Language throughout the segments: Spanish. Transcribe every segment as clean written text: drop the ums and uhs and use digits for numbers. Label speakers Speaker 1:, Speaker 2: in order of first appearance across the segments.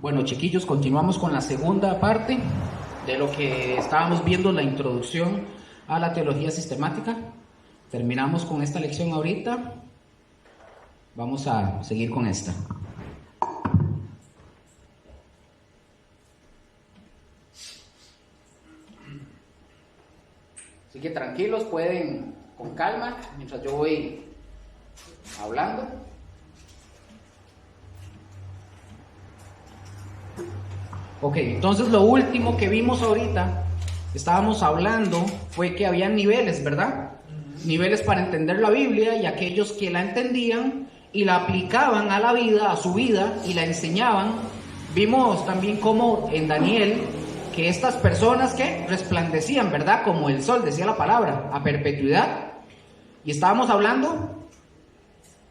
Speaker 1: Bueno, chiquillos, continuamos con la segunda parte de lo que estábamos viendo, la introducción a la teología sistemática. Terminamos con esta lección ahorita. Vamos a seguir con esta. Así que tranquilos, pueden con calma mientras yo voy hablando. Ok, entonces lo último que vimos ahorita, estábamos hablando, fue que había niveles, ¿verdad? Niveles para entender la Biblia, y aquellos que la entendían y la aplicaban a la vida, a su vida, y la enseñaban. Vimos también cómo en Daniel, que estas personas que resplandecían, ¿verdad? Como el sol, decía la palabra, a perpetuidad. Y estábamos hablando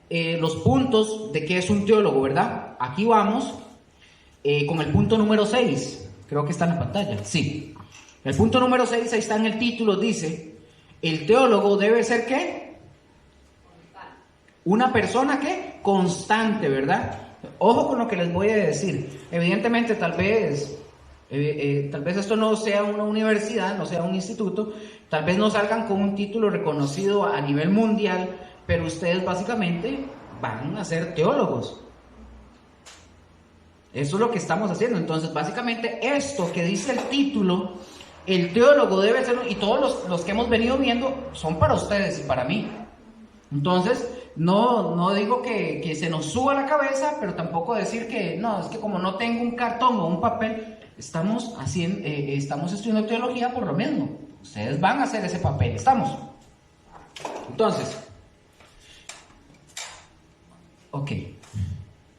Speaker 1: los puntos de qué es un teólogo, ¿verdad? Aquí vamos con el punto número 6. Creo que está en la pantalla. Sí. El punto número 6, ahí está en el título, dice: el teólogo debe ser ¿qué? Una persona ¿qué? Constante, ¿verdad? Ojo con lo que les voy a decir. Evidentemente, tal vez esto no sea una universidad, no sea un instituto, tal vez no salgan con un título reconocido a nivel mundial, pero ustedes básicamente van a ser teólogos. Eso es lo que estamos haciendo. Entonces, básicamente, esto que dice el título, el teólogo debe ser, y todos los que hemos venido viendo son para ustedes y para mí. Entonces, no digo que se nos suba la cabeza, pero tampoco decir que no, es que como no tengo un cartón o un papel, estamos estudiando teología por lo mismo. Ustedes van a hacer ese papel, ¿estamos? Entonces, ok.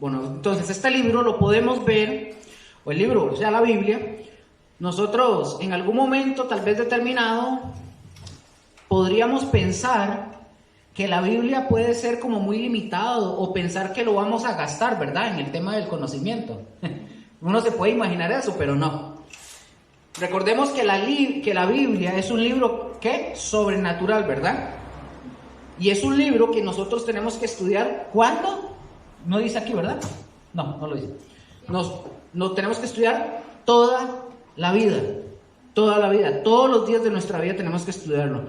Speaker 1: Bueno, entonces este libro lo podemos ver, o el libro, o sea, la Biblia, nosotros en algún momento, tal vez determinado, podríamos pensar que la Biblia puede ser como muy limitado, o pensar que lo vamos a gastar, ¿verdad? En el tema del conocimiento. Uno se puede imaginar eso, pero no. Recordemos que la Biblia es un libro, ¿qué? Sobrenatural, ¿verdad? Y es un libro que nosotros tenemos que estudiar, ¿cuándo? No dice aquí, ¿verdad? No lo dice. Nos tenemos que estudiar toda la vida, todos los días de nuestra vida tenemos que estudiarlo.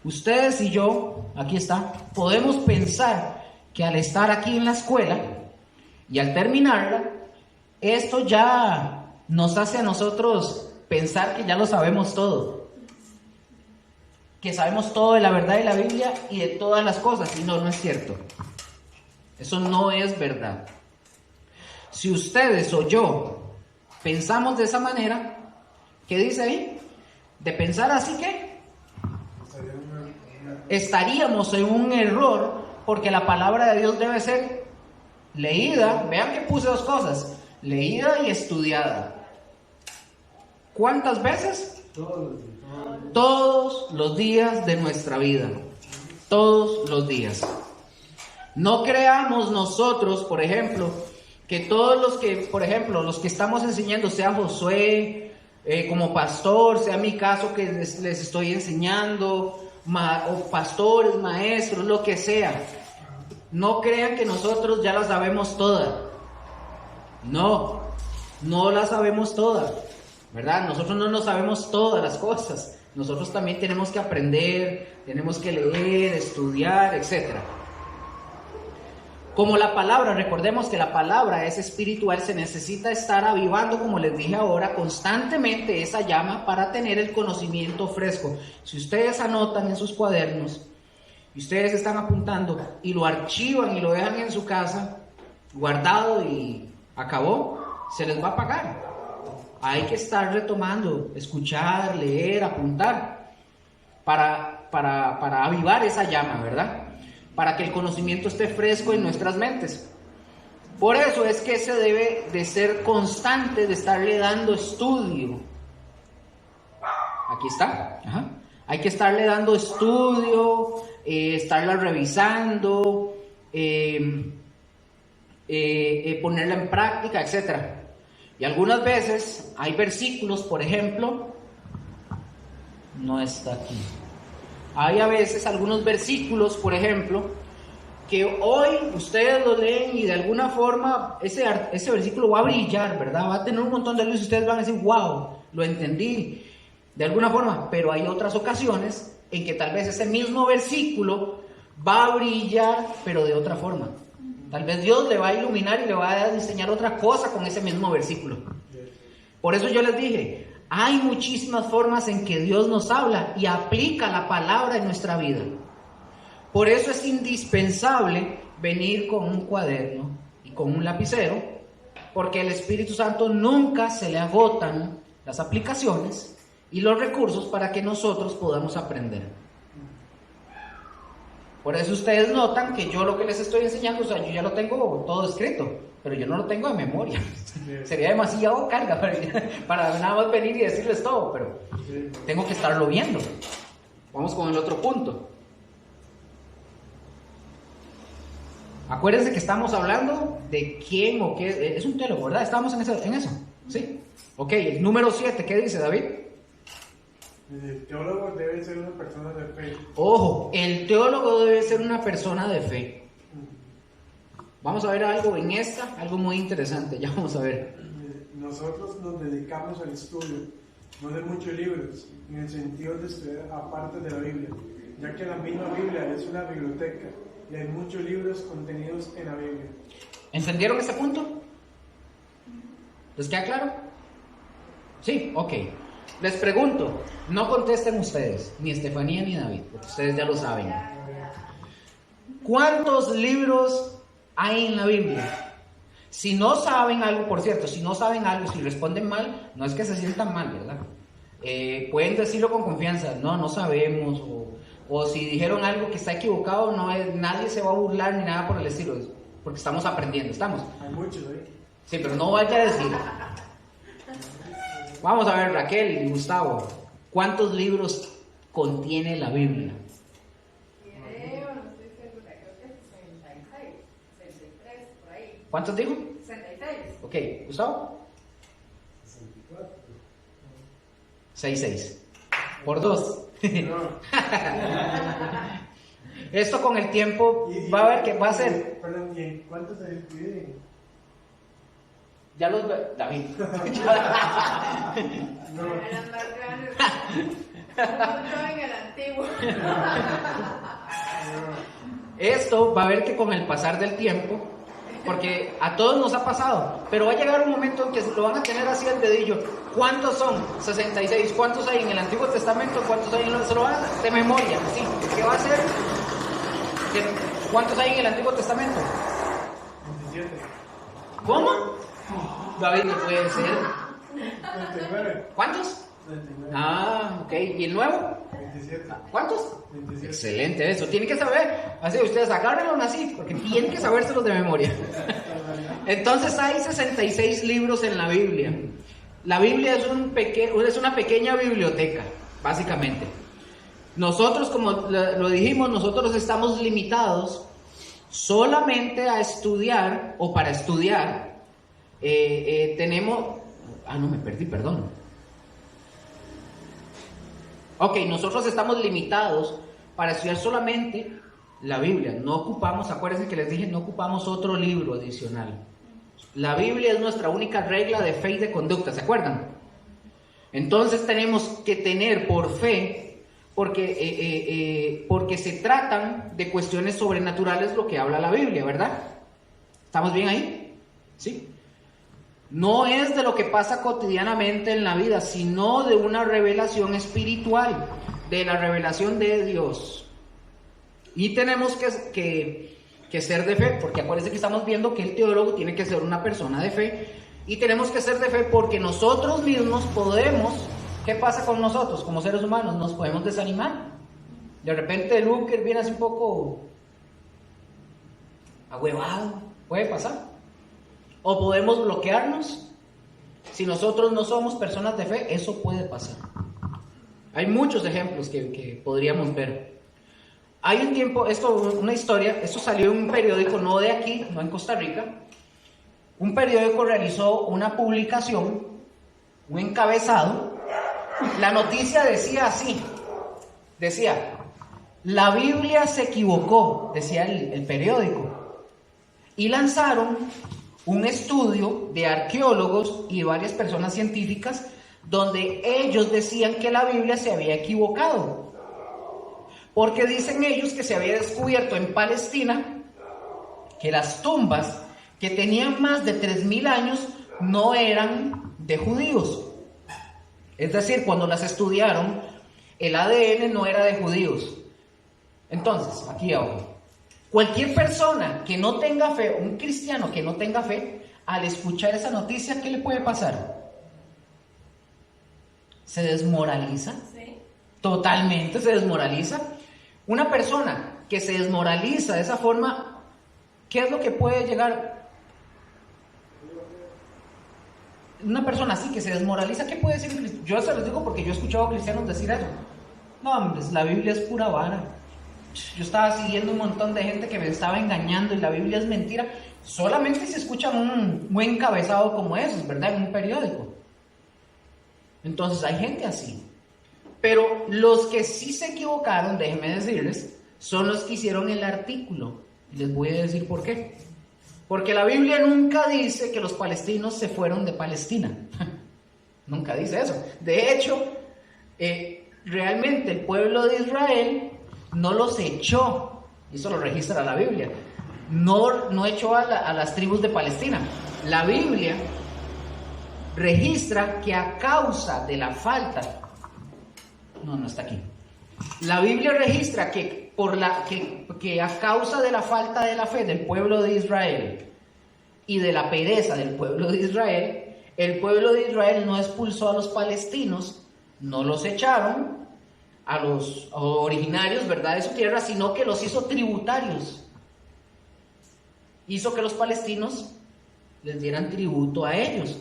Speaker 1: Ustedes y yo, aquí está, podemos pensar que al estar aquí en la escuela y al terminarla, esto ya nos hace a nosotros pensar que ya lo sabemos todo, que sabemos todo de la verdad de la Biblia y de todas las cosas, y no es cierto. Eso no es verdad. Si ustedes o yo pensamos de esa manera, ¿qué dice ahí? De pensar así, que estaríamos en un error, porque la palabra de Dios debe ser leída. Vean que puse dos cosas: leída y estudiada. ¿Cuántas veces? Todos los días de nuestra vida. Todos los días. No creamos nosotros, por ejemplo, que todos los que estamos enseñando, sea Josué como pastor, sea mi caso que les estoy enseñando, o pastores, maestros, lo que sea, no crean que nosotros ya la sabemos toda. No la sabemos toda, ¿verdad? Nosotros no nos sabemos todas las cosas. Nosotros también tenemos que aprender, tenemos que leer, estudiar, etcétera. Como la palabra, recordemos que la palabra es espiritual, se necesita estar avivando, como les dije ahora, constantemente esa llama para tener el conocimiento fresco. Si ustedes anotan en sus cuadernos, y ustedes están apuntando, y lo archivan y lo dejan en su casa, guardado y acabó, se les va a apagar. Hay que estar retomando, escuchar, leer, apuntar, para avivar esa llama, ¿verdad? Para que el conocimiento esté fresco en nuestras mentes. Por eso es que se debe de ser constante, de estarle dando estudio. Aquí está. Ajá. Hay que estarle dando estudio, estarla revisando, ponerla en práctica, etc. Y algunas veces hay versículos, por ejemplo, no está aquí. Hay a veces algunos versículos, por ejemplo, que hoy ustedes lo leen y de alguna forma ese versículo va a brillar, ¿verdad? Va a tener un montón de luz y ustedes van a decir, wow, lo entendí de alguna forma, pero hay otras ocasiones en que tal vez ese mismo versículo va a brillar, pero de otra forma. Tal vez Dios le va a iluminar y le va a diseñar otra cosa con ese mismo versículo. Por eso yo les dije, hay muchísimas formas en que Dios nos habla y aplica la palabra en nuestra vida. Por eso es indispensable venir con un cuaderno y con un lapicero, porque el Espíritu Santo nunca se le agotan las aplicaciones y los recursos para que nosotros podamos aprender. Por eso ustedes notan que yo lo que les estoy enseñando, o sea, yo ya lo tengo todo escrito, pero yo no lo tengo de memoria. Sería demasiado carga para nada más venir y decirles todo, pero tengo que estarlo viendo. Vamos con el otro punto. Acuérdense que estamos hablando de quién o qué, es un teólogo, ¿verdad? Estamos en eso, ¿sí? Ok, el número 7, ¿qué dice David?
Speaker 2: El teólogo debe ser una persona de fe.
Speaker 1: Ojo, el teólogo debe ser una persona de fe. Vamos a ver algo en algo muy interesante, ya vamos a ver.
Speaker 2: Nosotros nos dedicamos al estudio, no de muchos libros, en el sentido de estudiar aparte de la Biblia, ya que la misma Biblia es una biblioteca y hay muchos libros contenidos en la Biblia.
Speaker 1: ¿Entendieron ese punto? ¿Les queda claro? Sí, ok. Les pregunto, no contesten ustedes, ni Estefanía ni David, porque ustedes ya lo saben. ¿Cuántos libros hay en la Biblia? Si no saben algo, por cierto, si responden mal, no es que se sientan mal, ¿verdad? Pueden decirlo con confianza, no sabemos, o si dijeron algo que está equivocado, nadie se va a burlar ni nada por el estilo, porque estamos aprendiendo, ¿estamos?
Speaker 2: Hay muchos ahí.
Speaker 1: Sí, pero no vaya a decir. Vamos a ver, Raquel y Gustavo, ¿cuántos libros contiene la Biblia?
Speaker 3: Creo, no estoy segura, creo que 66, 63, por ahí.
Speaker 1: ¿Cuántos dijo?
Speaker 3: 66.
Speaker 1: Ok, Gustavo. 66. Por 2. Esto con el tiempo va a ver que va a ser.
Speaker 2: Perdón, ¿y cuántos se dividen?
Speaker 1: Ya los ve, David.
Speaker 2: No.
Speaker 3: Eran más grandes. No en el antiguo.
Speaker 1: Esto va a ver que con el pasar del tiempo, porque a todos nos ha pasado, pero va a llegar un momento en que lo van a tener así al dedillo. ¿Cuántos son? 66. ¿Cuántos hay en el Antiguo Testamento? ¿Cuántos hay en se lo van a de memoria? Sí. ¿Qué va a hacer? ¿Cuántos hay en el Antiguo Testamento?
Speaker 2: 27.
Speaker 1: ¿Cómo? David, no puede ser.
Speaker 2: 29.
Speaker 1: ¿Cuántos?
Speaker 2: 29.
Speaker 1: Ah, ok. ¿Y el nuevo?
Speaker 2: 27.
Speaker 1: ¿Cuántos?
Speaker 2: 27.
Speaker 1: Excelente eso. Tienen que saber. Así ustedes agárrenlo así, porque tienen que sabérselos de memoria. Entonces hay 66 libros en la Biblia. La Biblia es una pequeña biblioteca, básicamente. Nosotros, como lo dijimos, nosotros estamos limitados solamente a estudiar, o para estudiar, tenemos... no me perdí, perdón. Ok, nosotros estamos limitados para estudiar solamente la Biblia. No ocupamos, acuérdense que les dije, no ocupamos otro libro adicional. La Biblia es nuestra única regla de fe y de conducta, ¿se acuerdan? Entonces tenemos que tener por fe, porque se tratan de cuestiones sobrenaturales lo que habla la Biblia, ¿verdad? ¿Estamos bien ahí? ¿Sí? No es de lo que pasa cotidianamente en la vida, sino de una revelación espiritual, de la revelación de Dios. Y tenemos que ser de fe, porque acuérdense que estamos viendo que el teólogo tiene que ser una persona de fe, y tenemos que ser de fe porque nosotros mismos podemos, ¿qué pasa con nosotros como seres humanos? Nos podemos desanimar. De repente Luke viene así un poco ahuevado, puede pasar. O podemos bloquearnos. Si nosotros no somos personas de fe, eso puede pasar. Hay muchos ejemplos que podríamos ver. Hay un tiempo, una historia, esto salió en un periódico, no de aquí, no en Costa Rica. Un periódico realizó una publicación, un encabezado. La noticia decía así, decía: la Biblia se equivocó, decía el periódico, y lanzaron un estudio de arqueólogos y varias personas científicas donde ellos decían que la Biblia se había equivocado, porque dicen ellos que se había descubierto en Palestina que las tumbas que tenían más de 3000 años no eran de judíos. Es decir, cuando las estudiaron, el ADN no era de judíos. Entonces, aquí abajo, cualquier persona que no tenga fe, un cristiano que no tenga fe, al escuchar esa noticia, ¿qué le puede pasar? ¿Se desmoraliza?
Speaker 3: Sí.
Speaker 1: Totalmente se desmoraliza. Una persona que se desmoraliza de esa forma, ¿qué es lo que puede llegar? Una persona así que se desmoraliza, ¿qué puede decir? Yo se los digo porque yo he escuchado a cristianos decir eso. No, hombre, la Biblia es pura vara. Yo estaba siguiendo un montón de gente que me estaba engañando y la Biblia es mentira. Solamente se escucha un buen encabezado como esos, ¿verdad? En un periódico. Entonces hay gente así. Pero los que sí se equivocaron, déjenme decirles, son los que hicieron el artículo. Les voy a decir por qué. Porque la Biblia nunca dice que los palestinos se fueron de Palestina. Nunca dice eso. De hecho, realmente el pueblo de Israel no los echó. Y eso lo registra la Biblia. No echó a las tribus de Palestina. La Biblia registra que a causa de la falta... No está aquí. La Biblia registra que a causa de la falta de la fe del pueblo de Israel y de la pereza del pueblo de Israel, el pueblo de Israel no expulsó a los palestinos, no los echaron a los originarios, ¿verdad?, de su tierra, sino que los hizo tributarios. Hizo que los palestinos les dieran tributo a ellos.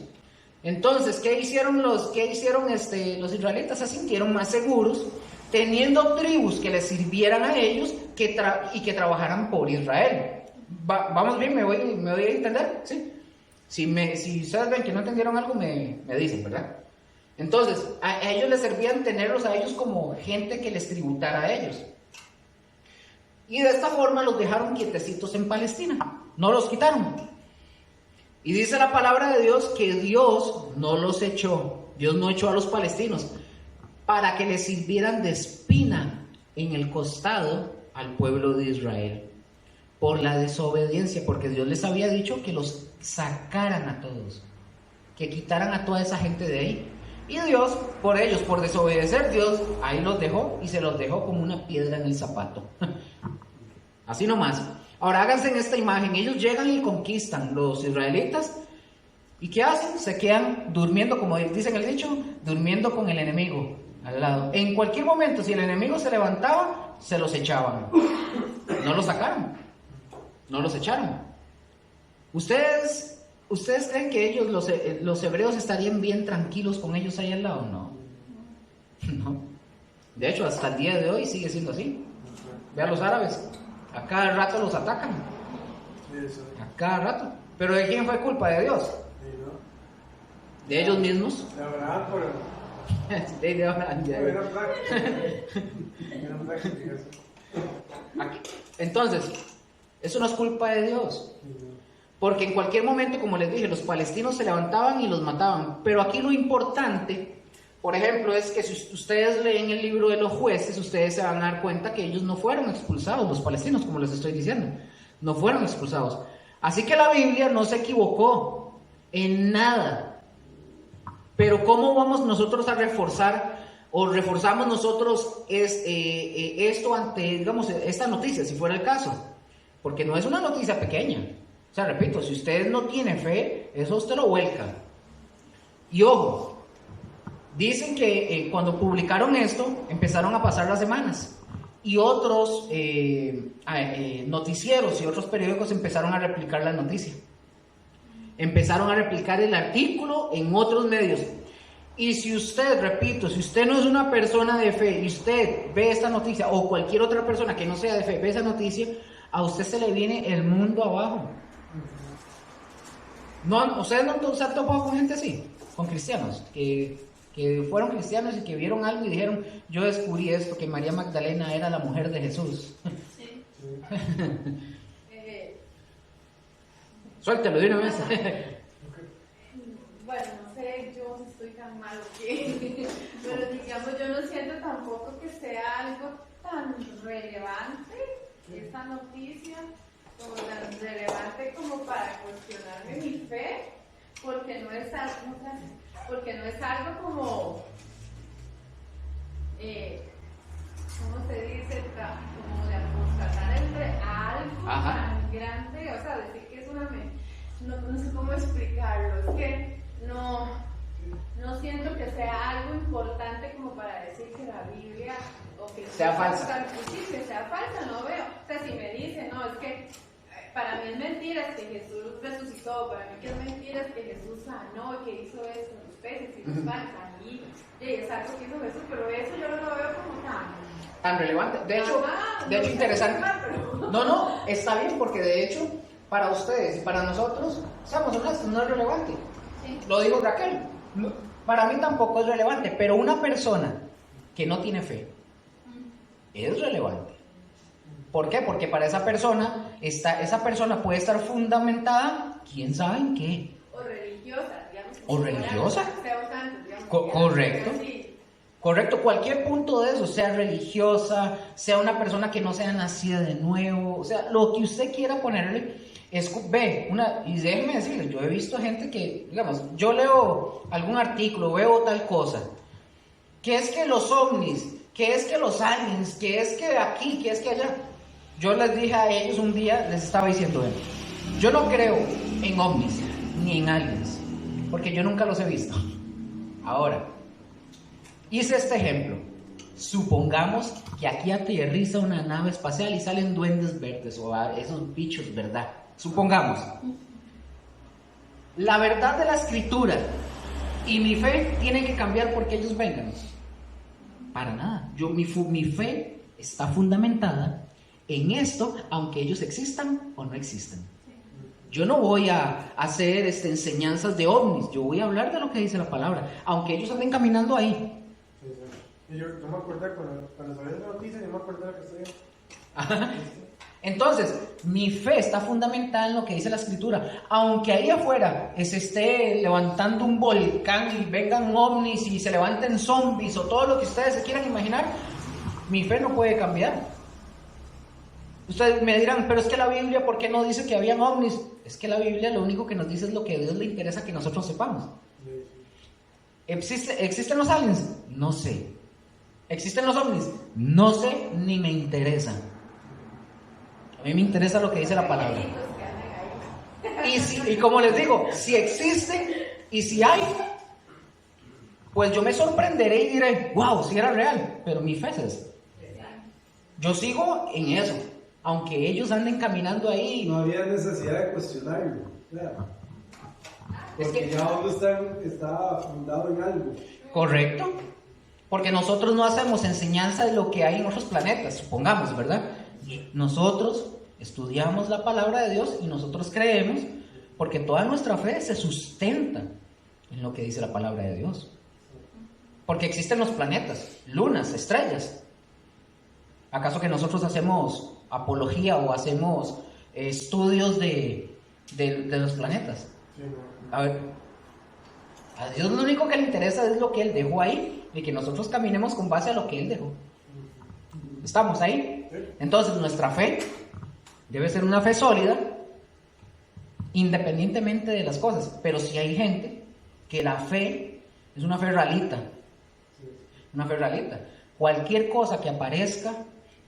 Speaker 1: Entonces, ¿qué hicieron los israelitas? Se sintieron más seguros teniendo tribus que les sirvieran a ellos y que trabajaran por Israel. ¿Vamos bien? ¿Me voy a entender? ¿Sí? Si ustedes ven que no entendieron algo, me dicen, ¿verdad? Entonces, a ellos les servían tenerlos a ellos como gente que les tributara a ellos. Y de esta forma los dejaron quietecitos en Palestina. No los quitaron. Y dice la palabra de Dios que Dios no los echó. Dios no echó a los palestinos para que les sirvieran de espina en el costado al pueblo de Israel. Por la desobediencia, porque Dios les había dicho que los sacaran a todos, que quitaran a toda esa gente de ahí. Y Dios, por ellos, por desobedecer, Dios ahí los dejó y se los dejó como una piedra en el zapato. Así nomás. Ahora háganse en esta imagen, ellos llegan y conquistan los israelitas. ¿Y qué hacen? Se quedan durmiendo, como dicen el dicho, durmiendo con el enemigo al lado. En cualquier momento, si el enemigo se levantaba, se los echaban. No los sacaron, no los echaron. ¿Ustedes creen que ellos, los hebreos, estarían bien tranquilos con ellos ahí al lado? No. No. De hecho, hasta el día de hoy sigue siendo así. Vean los árabes. A cada rato los atacan. A cada rato. ¿Pero de quién fue culpa? ¿De Dios? ¿De ellos mismos?
Speaker 2: De Abraham,
Speaker 1: De Abraham. Entonces, eso no es culpa de Dios. Porque en cualquier momento, como les dije, los palestinos se levantaban y los mataban. Pero aquí lo importante, por ejemplo, es que si ustedes leen el libro de los jueces, ustedes se van a dar cuenta que ellos no fueron expulsados, los palestinos, como les estoy diciendo. No fueron expulsados. Así que la Biblia no se equivocó en nada. Pero ¿cómo vamos nosotros a reforzar o reforzamos nosotros esto ante, digamos, esta noticia, si fuera el caso? Porque no es una noticia pequeña. O sea, repito, si usted no tiene fe, eso usted lo vuelca. Y ojo, dicen que cuando publicaron esto, empezaron a pasar las semanas. Y otros noticieros y otros periódicos empezaron a replicar la noticia. Empezaron a replicar el artículo en otros medios. Y si usted, repito, si usted no es una persona de fe y usted ve esta noticia, o cualquier otra persona que no sea de fe ve esa noticia, a usted se le viene el mundo abajo. ¿No? ¿Ustedes no se han topado con gente así? Con cristianos que que fueron cristianos y que vieron algo y dijeron, yo descubrí esto, que María Magdalena era la mujer de Jesús.
Speaker 3: Sí.
Speaker 1: Suéltelo de una vez.
Speaker 3: Bueno, no sé yo si estoy tan mal o qué, pero digamos, yo no siento tampoco que sea algo tan relevante, esta noticia, como tan relevante como para cuestionarme mi fe, porque no es algo como, ¿cómo se dice? Como de apostatar entre algo
Speaker 1: Ajá.
Speaker 3: tan grande, o sea, decir que es una... No sé cómo explicarlo, es que no siento que sea algo importante como para decir que la Biblia o que
Speaker 1: sea falsa.
Speaker 3: Sí, que sea falsa, no veo. O sea, si me dicen, no, es que para mí es mentira que Jesús resucitó, para mí que es mentira que Jesús sanó, que hizo esto, los peces y los panes, ahí, es algo que hizo Jesús, pero eso yo no lo veo como
Speaker 1: Tan relevante. De hecho, interesante. No, está bien porque de hecho, para ustedes y para nosotros, seamos honestos, no es relevante.
Speaker 3: Sí.
Speaker 1: Lo digo Raquel. Para mí tampoco es relevante, pero una persona que no tiene fe es relevante. ¿Por qué? Porque para esa persona puede estar fundamentada, quién sabe en qué.
Speaker 3: O religiosa, digamos.
Speaker 1: O religiosa.
Speaker 3: Digamos,
Speaker 1: Correcto.
Speaker 3: sí.
Speaker 1: Correcto, cualquier punto de eso, sea religiosa, sea una persona que no sea nacida de nuevo, o sea, lo que usted quiera ponerle, y déjeme decirle, yo he visto gente que, digamos, yo leo algún artículo, veo tal cosa, que es que los ovnis, que es que los aliens, que es que aquí, que es que allá. Yo les dije a ellos un día, les estaba diciendo, yo no creo en ovnis, ni en aliens, porque yo nunca los he visto. Ahora, hice este ejemplo. Supongamos que aquí aterriza una nave espacial y salen duendes verdes o esos bichos, ¿verdad? Supongamos. La verdad de la escritura y mi fe tienen que cambiar porque ellos vengan. Para nada. Mi fe está fundamentada en esto, aunque ellos existan o no existan. Yo no voy a hacer enseñanzas de ovnis, yo voy a hablar de lo que dice la palabra, aunque ellos anden caminando ahí.
Speaker 2: Y yo me acuerdo cuando salió la noticia, yo me acuerdo de lo que estoy
Speaker 1: Ajá. Entonces, mi fe está fundamentada en lo que dice la escritura. Aunque ahí afuera se esté levantando un volcán y vengan ovnis y se levanten zombies o todo lo que ustedes se quieran imaginar, mi fe no puede cambiar. Ustedes me dirán, pero es que la Biblia, ¿por qué no dice que habían ovnis? Es que la Biblia lo único que nos dice es lo que a Dios le interesa que nosotros sepamos. ¿Existen los aliens? No sé. ¿Existen los ovnis? No sé ni me interesa. A mí me interesa lo que dice la palabra. Y como les digo, si existen y si hay, pues yo me sorprenderé y diré, wow, si era real, pero mi fe es esa. Yo sigo en eso, aunque ellos anden caminando ahí.
Speaker 4: No había necesidad de cuestionarlo, claro. Porque ya uno está fundado en algo.
Speaker 1: Correcto. Porque nosotros no hacemos enseñanza de lo que hay en otros planetas, supongamos, ¿verdad? Nosotros estudiamos la palabra de Dios y nosotros creemos, porque toda nuestra fe se sustenta en lo que dice la palabra de Dios. Porque existen los planetas, lunas, estrellas. ¿Acaso que nosotros hacemos apología o hacemos estudios de los planetas? A ver, a Dios lo único que le interesa es lo que Él dejó ahí y que nosotros caminemos con base a lo que Él dejó. ¿Estamos ahí? Entonces nuestra fe debe ser una fe sólida, independientemente de las cosas. Pero si hay gente que la fe es una fe realita. Una fe realita. Cualquier cosa que aparezca,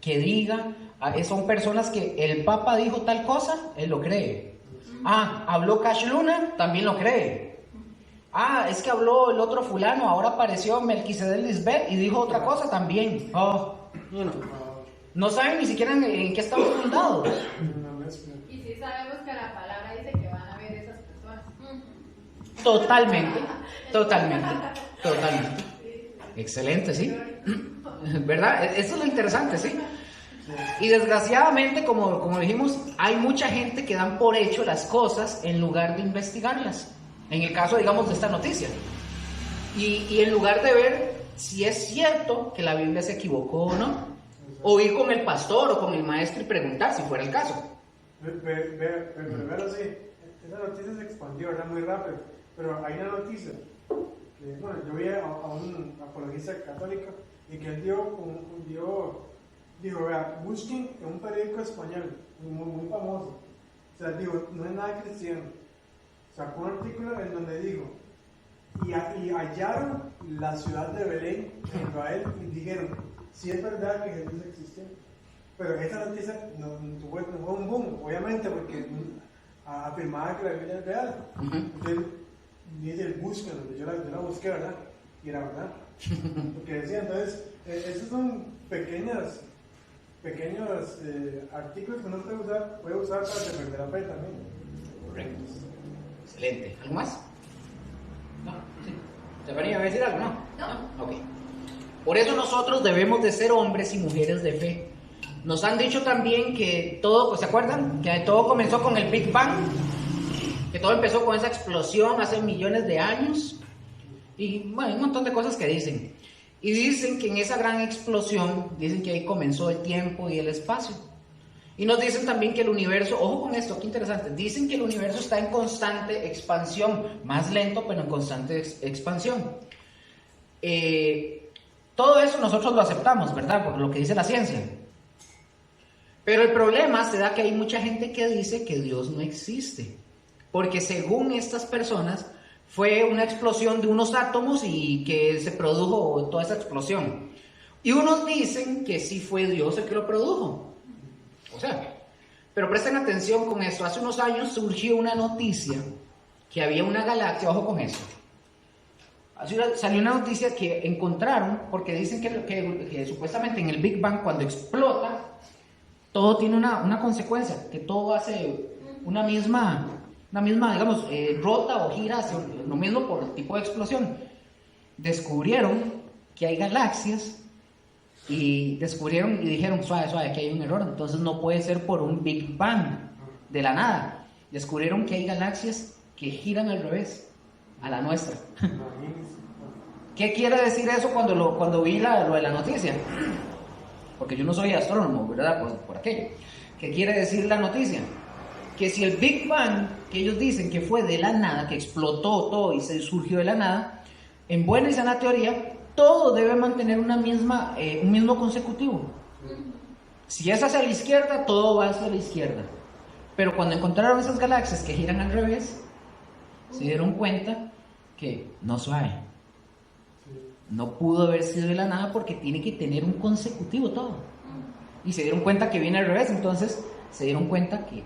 Speaker 1: que diga, son personas que el Papa dijo tal cosa, él lo cree. Habló Cash Luna, también lo cree. Es que habló el otro fulano, ahora apareció Melquisedec Lisbeth y dijo otra cosa también. No saben ni siquiera en qué estamos fundados.
Speaker 3: Y sí sabemos que la palabra dice que van a ver esas personas.
Speaker 1: Totalmente. Excelente, ¿sí? ¿Verdad? Eso es lo interesante, ¿sí? Y desgraciadamente, como dijimos, hay mucha gente que dan por hecho las cosas en lugar de investigarlas. En el caso, digamos, de esta noticia. y en lugar de ver si es cierto que la Biblia se equivocó o no, o ir con el pastor o con el maestro y preguntar si fuera el caso.
Speaker 2: Pero sí, esa noticia se expandió, ¿verdad? Muy rápido. Pero hay una noticia que, bueno, yo vi a un apologista católico y que él dijo, vea, busquen en un periódico español muy famoso. O sea, digo, no es nada cristiano. Sacó un artículo en donde dijo, y hallaron la ciudad de Belén en Israel y dijeron, si es verdad que Jesús existió. Pero esa noticia no fue un boom, obviamente, porque afirmaba que la Biblia es real. Entonces, dice, búsquenlo, yo la busqué, ¿verdad? Y era verdad. Porque decía, entonces, esos son pequeños artículos que uno puede usar para defender la fe también.
Speaker 1: Correcto. Excelente. ¿Algo más? No, sí. ¿Te venía a decir algo? No.
Speaker 3: No.
Speaker 1: Ok. Por eso nosotros debemos de ser hombres y mujeres de fe. Nos han dicho también que todo, ¿se acuerdan? Que todo comenzó con el Big Bang, que todo empezó con esa explosión hace millones de años, y bueno, un montón de cosas que dicen. Y dicen que en esa gran explosión, dicen que ahí comenzó el tiempo y el espacio. Y nos dicen también que el universo, ojo con esto, qué interesante, dicen que el universo está en constante expansión, más lento, pero en constante expansión. Todo eso nosotros lo aceptamos, ¿verdad? Por lo que dice la ciencia. Pero el problema se da que hay mucha gente que dice que Dios no existe. Porque según estas personas, fue una explosión de unos átomos y que se produjo toda esa explosión. Y unos dicen que sí fue Dios el que lo produjo. O sea, pero presten atención con esto. Hace unos años surgió una noticia que había una galaxia, ojo con eso. Salió una noticia que encontraron, porque dicen que supuestamente en el Big Bang, cuando explota, todo tiene una consecuencia, que todo hace una misma, digamos, rota o gira hacia lo mismo por el tipo de explosión. Descubrieron que hay galaxias y dijeron, suave, aquí hay un error, entonces no puede ser por un Big Bang de la nada. Descubrieron que hay galaxias que giran al revés a la nuestra. ¿Qué quiere decir eso cuando vi lo de la noticia? Porque yo no soy astrónomo, ¿verdad? Por aquello. ¿Qué quiere decir la noticia? Que si el Big Bang, que ellos dicen que fue de la nada, que explotó todo y se surgió de la nada, en buena y sana teoría, todo debe mantener un mismo consecutivo. Si es hacia la izquierda, todo va hacia la izquierda. Pero cuando encontraron esas galaxias que giran al revés, se dieron cuenta que no suave. No pudo haber sido de la nada porque tiene que tener un consecutivo todo. Y se dieron cuenta que viene al revés, entonces se dieron cuenta que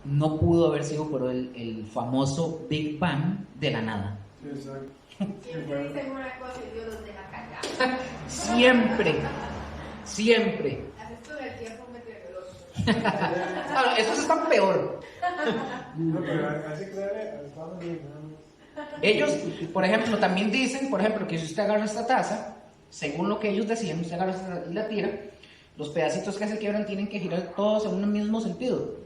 Speaker 1: no pudo haber sido por el famoso Big Bang de la nada.
Speaker 2: Sí, exacto.
Speaker 3: Siempre dicen una cosa y Dios los deja callar.
Speaker 1: Siempre.
Speaker 3: Haces todo el tiempo meteorológico.
Speaker 1: Claro, esos están peor.
Speaker 2: No, pero así creerle a Estados Unidos, ¿no?
Speaker 1: Ellos, por ejemplo, también dicen, que si usted agarra esta taza, según lo que ellos decían, usted agarra esta y la tira, los pedacitos que se quiebran tienen que girar todos en un mismo sentido.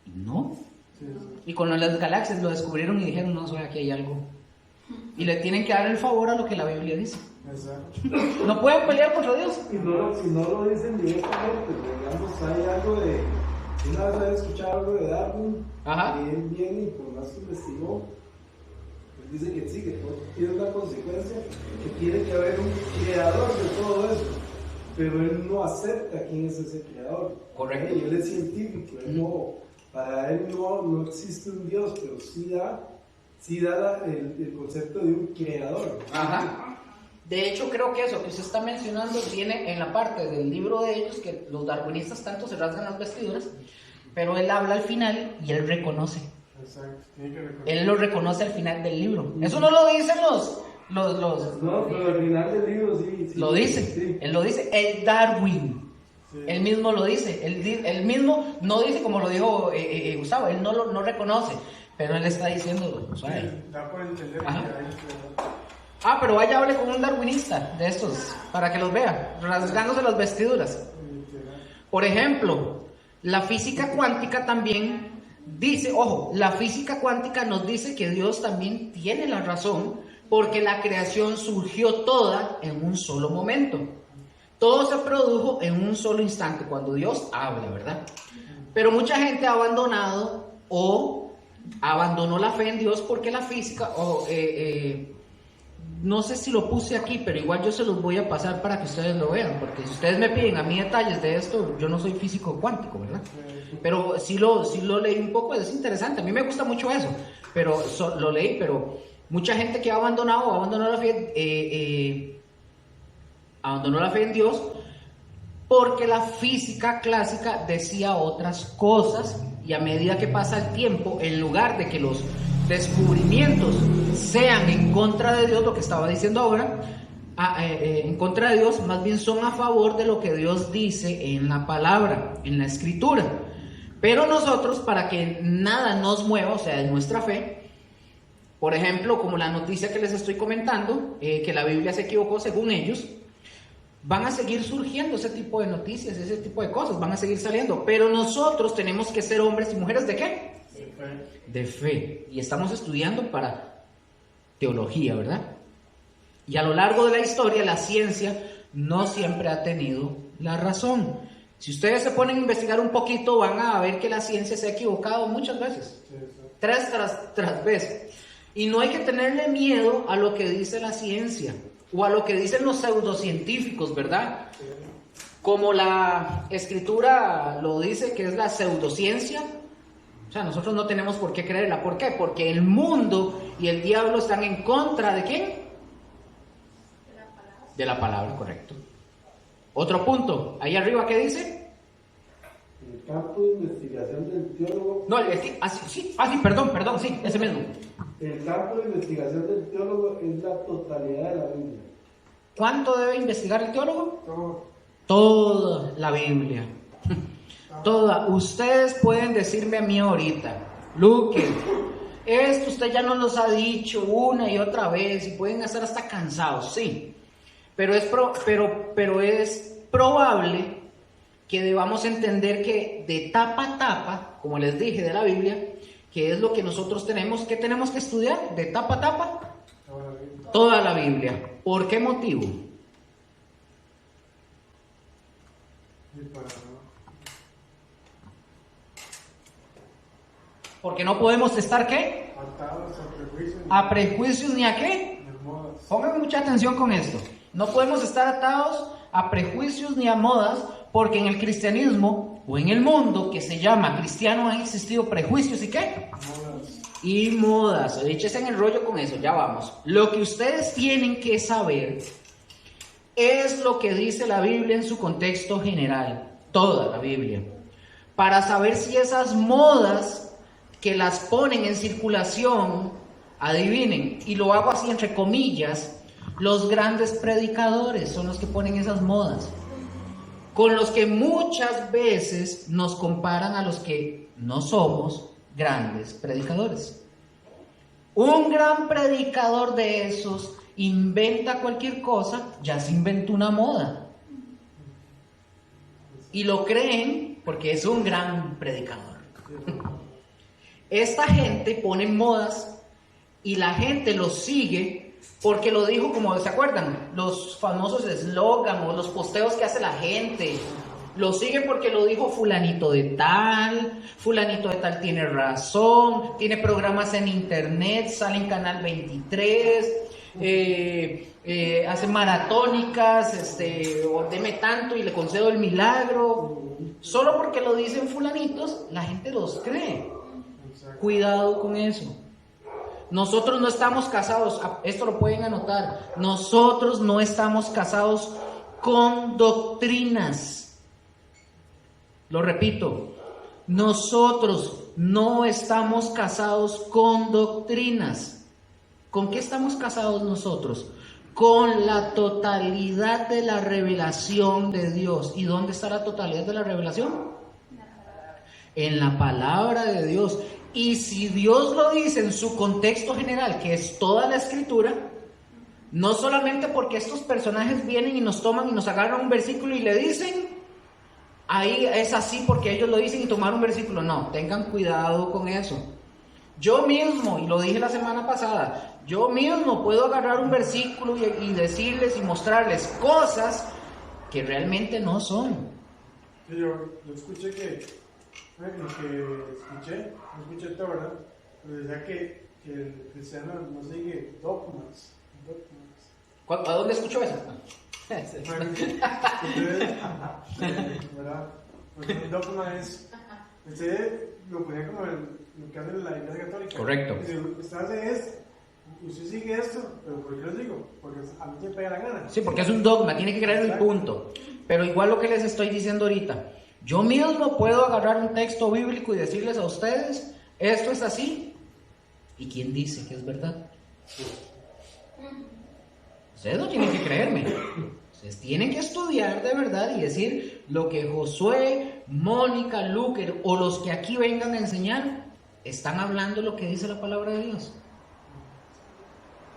Speaker 1: Y no.
Speaker 2: Sí.
Speaker 1: Y con las galaxias lo descubrieron y dijeron, no, aquí hay algo. Y le tienen que dar el favor a lo que la Biblia dice.
Speaker 2: Exacto.
Speaker 1: No pueden pelear contra Dios.
Speaker 4: Si no lo dicen directamente, digamos, hay algo de. Una vez había escuchado algo de Darwin,
Speaker 1: Ajá.
Speaker 4: y él viene y por más que investigó, él dice que sí, que todo tiene una consecuencia, que tiene que haber un creador de todo eso, pero él no acepta quién es ese creador.
Speaker 1: Correcto.
Speaker 4: Y él es científico, él no, para él no existe un Dios, pero sí da el concepto de un creador.
Speaker 1: Ajá. De hecho, creo que eso que usted está mencionando viene en la parte del libro de ellos, que los darwinistas tanto se rasgan las vestiduras, pero él habla al final y él reconoce.
Speaker 2: Exacto. Tiene que reconocer.
Speaker 1: Él lo reconoce al final del libro. Eso no lo dicen los
Speaker 4: No, pero al final del libro sí.
Speaker 1: lo dice.
Speaker 4: Sí.
Speaker 1: Él lo dice. El Darwin.
Speaker 2: Sí.
Speaker 1: Él mismo lo dice. Él mismo no dice como lo dijo Gustavo. Él no reconoce. Pero él está diciendo. Suave.
Speaker 2: Da por entender que
Speaker 1: Ajá.
Speaker 2: hay creador.
Speaker 1: Pero vaya, hable con un darwinista de estos para que los vea, rasgándose las vestiduras. Por ejemplo, la física cuántica también dice, ojo, la física cuántica nos dice que Dios también tiene la razón porque la creación surgió toda en un solo momento. Todo se produjo en un solo instante, cuando Dios habla, ¿verdad? Pero mucha gente ha abandonado o abandonó la fe en Dios porque la física, no sé si lo puse aquí, pero igual yo se los voy a pasar para que ustedes lo vean, porque si ustedes me piden a mí detalles de esto, yo no soy físico cuántico, ¿verdad? Pero sí lo leí un poco, es interesante, a mí me gusta mucho eso, pero lo leí, pero mucha gente que ha abandonado la fe, abandonó la fe en Dios porque la física clásica decía otras cosas, y a medida que pasa el tiempo, en lugar de que los descubrimientos sean en contra de Dios, lo que estaba diciendo ahora, en contra de Dios, más bien son a favor de lo que Dios dice en la palabra, en la escritura. Pero nosotros, para que nada nos mueva, o sea, en nuestra fe, por ejemplo, como la noticia que les estoy comentando, que la Biblia se equivocó según ellos, van a seguir surgiendo ese tipo de noticias, ese tipo de cosas, van a seguir saliendo. Pero nosotros tenemos que ser hombres y mujeres ¿de qué? De fe. Y estamos estudiando para teología, ¿verdad? Y a lo largo de la historia, la ciencia no siempre ha tenido la razón. Si ustedes se ponen a investigar un poquito, van a ver que la ciencia se ha equivocado muchas veces. Tras vez. Y no hay que tenerle miedo a lo que dice la ciencia o a lo que dicen los pseudocientíficos, ¿verdad? Como la escritura lo dice, que es la pseudociencia. O sea, nosotros no tenemos por qué creerla. ¿Por qué? Porque el mundo y el diablo están en contra ¿de quién? De la palabra, correcto. Otro punto, ahí arriba, ¿qué dice?
Speaker 4: El campo de investigación del teólogo.
Speaker 1: No, sí, perdón, sí, ese mismo.
Speaker 4: El campo de investigación del teólogo es la totalidad de la Biblia.
Speaker 1: ¿Cuánto debe investigar el teólogo?
Speaker 2: Todo.
Speaker 1: Toda la Biblia. Toda. Ustedes pueden decirme a mí ahorita, Luque, esto usted ya nos los ha dicho una y otra vez y pueden estar hasta cansados, sí. Pero es probable que debamos entender que de tapa a tapa, como les dije de la Biblia, que es lo que nosotros tenemos que estudiar, de tapa a tapa, toda la Biblia. ¿Por qué motivo? Porque no podemos estar, ¿qué?
Speaker 2: Atados a prejuicios.
Speaker 1: A prejuicios ni a qué.
Speaker 2: Modas.
Speaker 1: Pongan mucha atención con esto. No podemos estar atados a prejuicios ni a modas, porque en el cristianismo o en el mundo que se llama cristiano han existido prejuicios y qué.
Speaker 2: Modas.
Speaker 1: Y modas. Échese en el rollo con eso, ya vamos. Lo que ustedes tienen que saber es lo que dice la Biblia en su contexto general, toda la Biblia, para saber si esas modas que las ponen en circulación, adivinen, y lo hago así entre comillas, los grandes predicadores son los que ponen esas modas, con los que muchas veces nos comparan a los que no somos grandes predicadores. Un gran predicador de esos inventa cualquier cosa, ya se inventó una moda. Y lo creen porque es un gran predicador. Esta gente pone modas y la gente los sigue porque lo dijo, como se acuerdan, los famosos eslogan o los posteos que hace la gente. Lo siguen porque lo dijo fulanito de tal tiene razón, tiene programas en internet, sale en Canal 23, hace maratónicas, ordeme tanto y le concedo el milagro. Solo porque lo dicen fulanitos, la gente los cree. Cuidado con eso. Nosotros no estamos casados, esto lo pueden anotar, nosotros no estamos casados con doctrinas. Lo repito, nosotros no estamos casados con doctrinas. ¿Con qué estamos casados nosotros? Con la totalidad de la revelación de Dios. ¿Y dónde está la totalidad de la revelación? En la palabra de Dios. Y si Dios lo dice en su contexto general, que es toda la escritura, no solamente porque estos personajes vienen y nos toman y nos agarran un versículo y le dicen, ahí es así porque ellos lo dicen y tomaron un versículo. No, tengan cuidado con eso. Yo mismo, y lo dije la semana pasada, yo mismo puedo agarrar un versículo y decirles y mostrarles cosas que realmente no son.
Speaker 2: Yo escuché no escuché todo, ¿verdad? Pero decía que el cristiano no sigue dogmas.
Speaker 1: ¿A dónde escuchó eso?
Speaker 2: ¿Verdad? Porque un dogma es, usted lo ponía como lo que hace la Iglesia Católica.
Speaker 1: Correcto.
Speaker 2: Dice, usted hace esto, usted sigue esto, pero ¿por qué lo digo? Porque a mí me pega la gana.
Speaker 1: Sí, porque es un dogma, tiene que creer el punto. Pero igual lo que les estoy diciendo ahorita, yo mismo puedo agarrar un texto bíblico y decirles a ustedes, esto es así. ¿Y quién dice que es verdad? Ustedes no tienen que creerme. Ustedes tienen que estudiar de verdad y decir lo que Josué, Mónica, Luker o los que aquí vengan a enseñar están hablando lo que dice la palabra de Dios.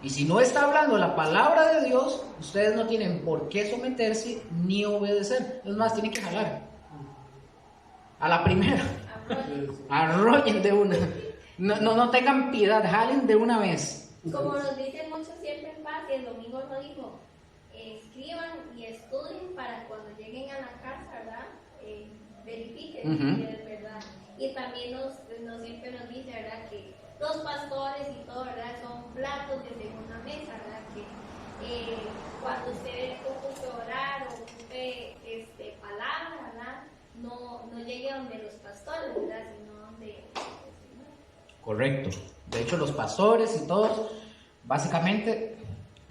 Speaker 1: Y si no está hablando la palabra de Dios, ustedes no tienen por qué someterse ni obedecer. Es más, tienen que jalar. A la primera. Arrollen de una. No tengan piedad, jalen de una vez.
Speaker 5: Como nos dicen muchos siempre en paz, y el domingo lo dijo, escriban y estudien para cuando lleguen a la casa, ¿verdad? Verifiquen si es verdad. Y también siempre nos dice, ¿verdad? Que los pastores y todo, ¿verdad? Son platos de segunda mesa, ¿verdad? Que cuando usted ocupe orar o ocupe palabra, ¿verdad? No llegue donde los pastores, ¿verdad? Sino donde el Señor.
Speaker 1: Correcto. De hecho, los pastores y todos, básicamente,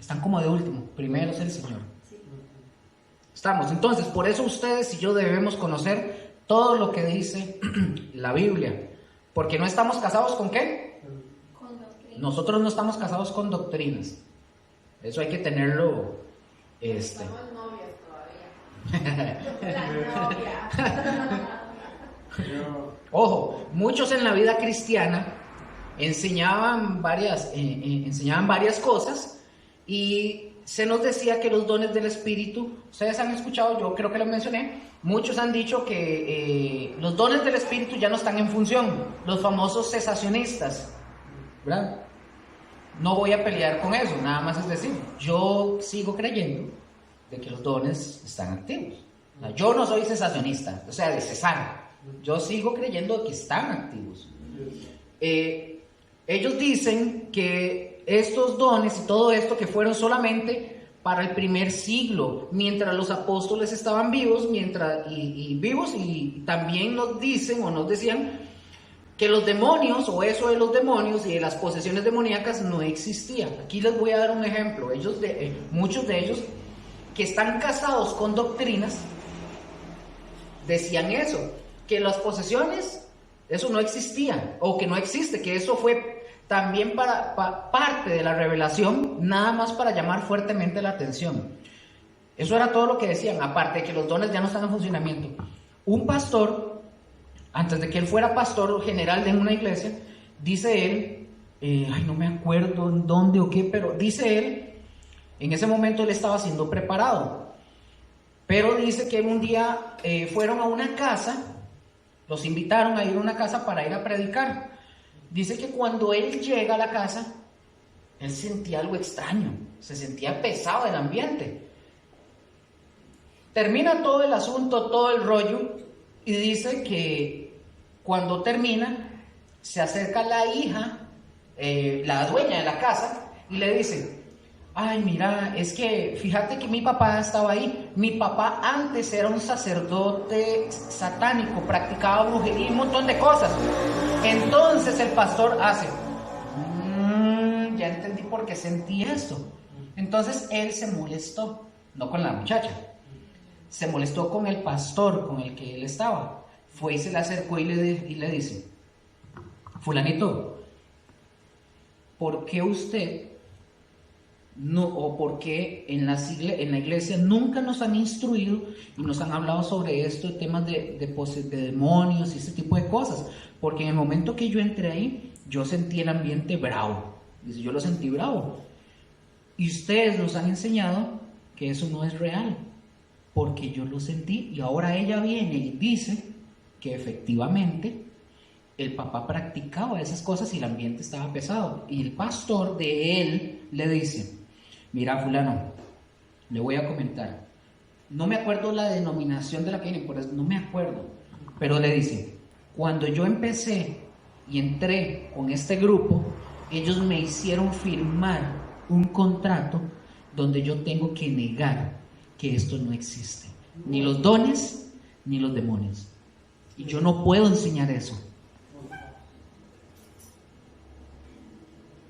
Speaker 1: están como de último. Primero es el Señor.
Speaker 5: Sí.
Speaker 1: Estamos. Entonces, por eso ustedes y yo debemos conocer todo lo que dice la Biblia. Porque no estamos casados con ¿qué?
Speaker 5: Con doctrina.
Speaker 1: Nosotros no estamos casados con doctrinas. Eso hay que tenerlo.
Speaker 3: Estamos novias todavía. La novia.
Speaker 1: Ojo, muchos en la vida cristiana enseñaban varias cosas y se nos decía que los dones del Espíritu, ustedes han escuchado, yo creo que lo mencioné, muchos han dicho que los dones del Espíritu ya no están en función, los famosos cesacionistas, ¿verdad? No voy a pelear con eso, nada más es decir, yo sigo creyendo de que los dones están activos. O sea, yo no soy cesacionista, o sea, de cesar. Yo sigo creyendo que están activos. Ellos dicen que estos dones y todo esto que fueron solamente para el primer siglo, mientras los apóstoles estaban vivos, y también nos dicen o nos decían que los demonios o eso de los demonios y de las posesiones demoníacas no existían. Aquí les voy a dar un ejemplo. Muchos de ellos que están casados con doctrinas decían eso, que las posesiones, eso no existía, o que no existe, que eso fue también para parte de la revelación, nada más para llamar fuertemente la atención. Eso era todo lo que decían, aparte de que los dones ya no están en funcionamiento. Un pastor, antes de que él fuera pastor general de una iglesia, dice él, no me acuerdo en dónde o qué, pero dice él, en ese momento él estaba siendo preparado, pero dice que un día fueron a una casa, los invitaron a ir a una casa para ir a predicar. Dice que cuando él llega a la casa, él sentía algo extraño, se sentía pesado el ambiente. Termina todo el asunto, todo el rollo, y dice que cuando termina, se acerca la hija, la dueña de la casa, y le dice: ay, mira, es que fíjate que mi papá estaba ahí. Mi papá antes era un sacerdote satánico, practicaba brujería y un montón de cosas. Entonces el pastor hace, ya entendí por qué sentí esto. Entonces él se molestó, no con la muchacha, se molestó con el pastor con el que él estaba. Fue y se le acercó y le dice: fulanito, ¿por qué usted no, o por qué en la iglesia nunca nos han instruido y nos han hablado sobre esto, temas de demonios y ese tipo de cosas? Porque en el momento que yo entré ahí, yo sentí el ambiente bravo. Dice, yo lo sentí bravo. Y ustedes nos han enseñado que eso no es real, porque yo lo sentí. Y ahora ella viene y dice que efectivamente el papá practicaba esas cosas y el ambiente estaba pesado. Y el pastor de él le dice, mira fulano, le voy a comentar. No me acuerdo la denominación de la que viene, por eso no me acuerdo. Pero le dice, cuando yo empecé y entré con este grupo, ellos me hicieron firmar un contrato donde yo tengo que negar que esto no existe. Ni los dones, ni los demonios. Y yo no puedo enseñar eso.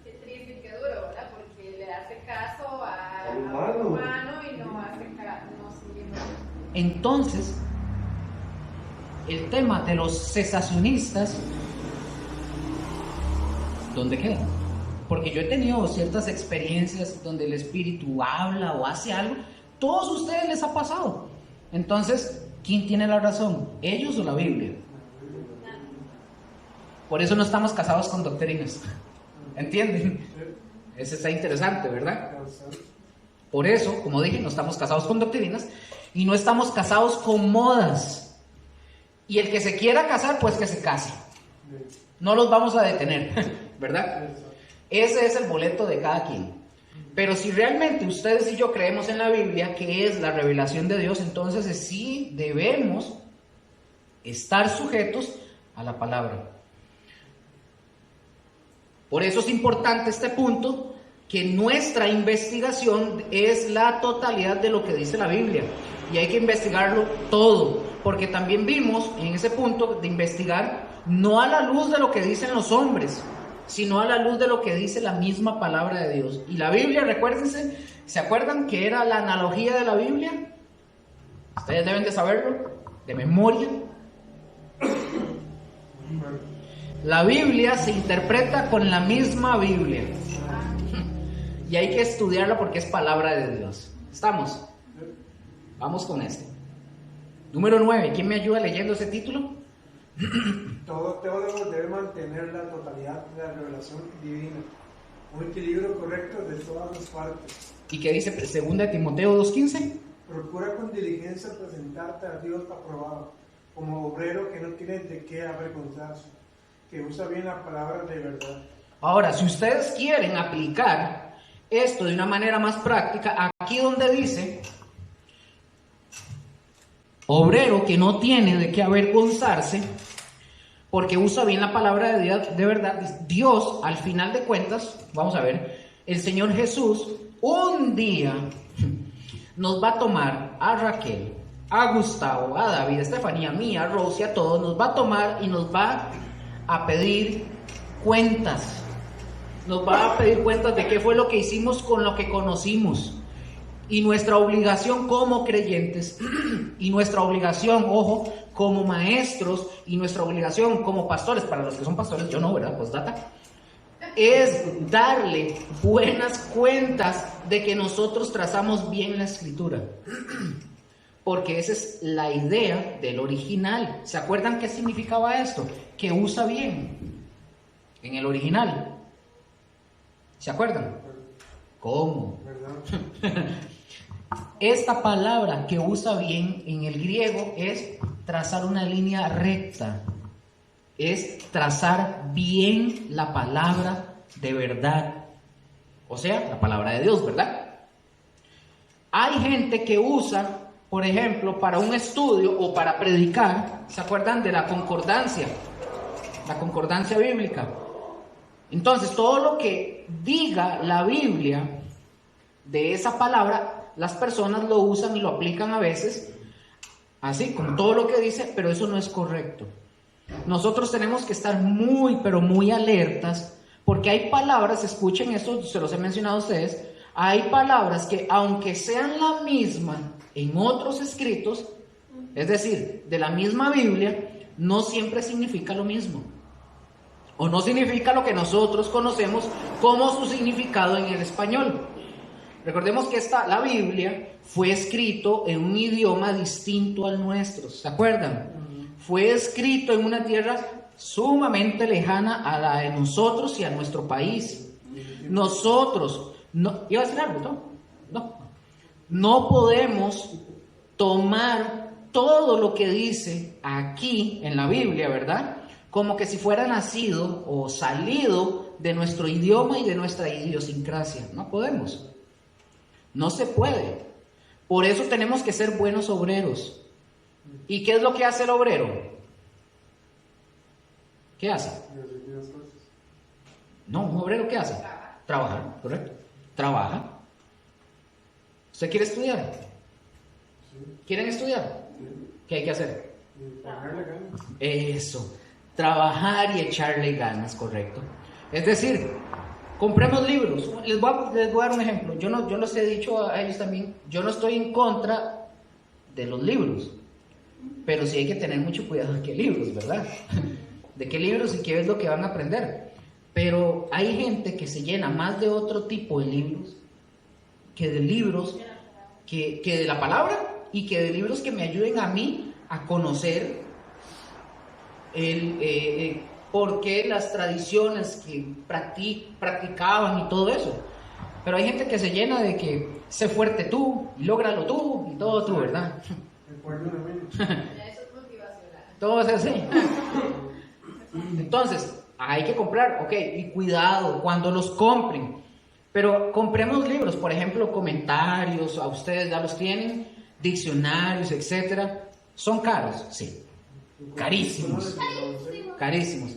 Speaker 3: Qué triste y qué duro, ¿verdad? Porque le hace caso
Speaker 4: Al
Speaker 3: al
Speaker 4: humano.
Speaker 3: humano y no hace caso, no sigue.
Speaker 1: Entonces, el tema de los cesacionistas, ¿dónde queda? Porque yo he tenido ciertas experiencias donde el espíritu habla o hace algo. Todos ustedes les ha pasado. Entonces, ¿quién tiene la razón? ¿Ellos o la Biblia? Por eso no estamos casados con doctrinas. ¿Entienden? Eso está interesante, ¿verdad? Por eso, como dije, no estamos casados con doctrinas y no estamos casados con modas. Y el que se quiera casar, pues que se case. No los vamos a detener, ¿verdad? Ese es el boleto de cada quien. Pero si realmente ustedes y yo creemos en la Biblia, que es la revelación de Dios, entonces sí debemos estar sujetos a la palabra. Por eso es importante este punto, que nuestra investigación es la totalidad de lo que dice la Biblia. Y hay que investigarlo todo, porque también vimos en ese punto de investigar, no a la luz de lo que dicen los hombres, sino a la luz de lo que dice la misma palabra de Dios. Y la Biblia, recuérdense, ¿se acuerdan que era la analogía de la Biblia? Ustedes deben de saberlo, de memoria. La Biblia se interpreta con la misma Biblia. Y hay que estudiarla porque es palabra de Dios. ¿Estamos? Vamos con este. Número 9. ¿Quién me ayuda leyendo ese título?
Speaker 2: Todo teólogo debe mantener la totalidad de la revelación divina, un equilibrio correcto de todas las partes.
Speaker 1: ¿Y qué dice 2 Timoteo 2:15?
Speaker 2: Procura con diligencia presentarte a Dios aprobado, como obrero que no tiene de qué avergonzarse, que usa bien la palabra de verdad.
Speaker 1: Ahora, si ustedes quieren aplicar esto de una manera más práctica, aquí donde dice obrero que no tiene de qué avergonzarse, porque usa bien la palabra de Dios, de verdad, Dios, al final de cuentas, vamos a ver, el Señor Jesús un día nos va a tomar a Raquel, a Gustavo, a David, a Estefanía, a mí, a Rosy, a todos, nos va a tomar y nos va a pedir cuentas. Nos va a pedir cuentas de qué fue lo que hicimos con lo que conocimos. Y nuestra obligación como creyentes, y nuestra obligación, ojo, como maestros, y nuestra obligación como pastores, para los que son pastores, yo no, ¿verdad? Postdata, es darle buenas cuentas de que nosotros trazamos bien la escritura. Porque esa es la idea del original. ¿Se acuerdan qué significaba esto? Que usa bien en el original. ¿Se acuerdan? ¿Cómo?
Speaker 2: ¿Verdad?
Speaker 1: Esta palabra que usa bien en el griego es trazar una línea recta. Es trazar bien la palabra de verdad. O sea, la palabra de Dios, ¿verdad? Hay gente que usa, por ejemplo, para un estudio o para predicar, ¿se acuerdan de la concordancia? La concordancia bíblica. Entonces, todo lo que diga la Biblia de esa palabra, las personas lo usan y lo aplican a veces, así, con todo lo que dice, pero eso no es correcto. Nosotros tenemos que estar muy, pero muy alertas, porque hay palabras, escuchen esto, se los he mencionado a ustedes, hay palabras que aunque sean la misma en otros escritos, es decir, de la misma Biblia, no siempre significa lo mismo. O no significa lo que nosotros conocemos como su significado en el español. Recordemos que la Biblia fue escrito en un idioma distinto al nuestro, ¿se acuerdan? Fue escrito en una tierra sumamente lejana a la de nosotros y a nuestro país. Nosotros, no, ¿iba a decir algo? No podemos tomar todo lo que dice aquí en la Biblia, ¿verdad?, como que si fuera nacido o salido de nuestro idioma y de nuestra idiosincrasia. No podemos. No se puede. Por eso tenemos que ser buenos obreros. ¿Y qué es lo que hace el obrero? ¿Qué hace? No, un obrero ¿qué hace? Trabajar, correcto. Trabaja. ¿Usted quiere estudiar? ¿Quieren estudiar? ¿Qué hay que hacer? Eso. Trabajar y echarle ganas, correcto. Es decir, compremos libros. Les voy a dar un ejemplo. Yo les he dicho a ellos también, yo no estoy en contra de los libros, pero sí hay que tener mucho cuidado de qué libros, ¿verdad? De qué libros y qué es lo que van a aprender. Pero hay gente que se llena más de otro tipo de libros que de libros, que de la palabra y que de libros que me ayuden a mí a conocer por qué las tradiciones que practicaban y todo eso. Pero hay gente que se llena de que sé fuerte tú, y lógralo tú, y todo tú, ¿verdad?
Speaker 3: Ya eso es motivacional.
Speaker 1: Todo es así. Entonces, hay que comprar, ok, y cuidado cuando los compren. Pero compremos libros, por ejemplo, comentarios, a ustedes ya los tienen, diccionarios, etcétera. ¿Son caros? Sí. Carísimos. Carísimos.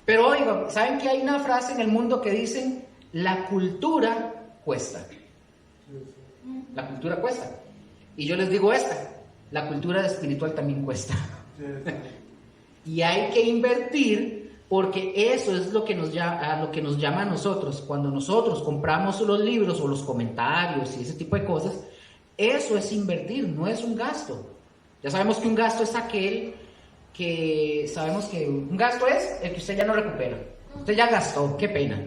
Speaker 1: Pero oiga, ¿saben que hay una frase en el mundo que dicen la cultura cuesta? La cultura cuesta. Y yo les digo esta, la cultura espiritual también cuesta. Y hay que invertir porque eso es lo que nos llama a nosotros. Cuando nosotros compramos los libros o los comentarios y ese tipo de cosas, eso es invertir, no es un gasto. Ya sabemos que un gasto es aquel que sabemos que un gasto es el que usted ya no recupera. Usted ya gastó, qué pena.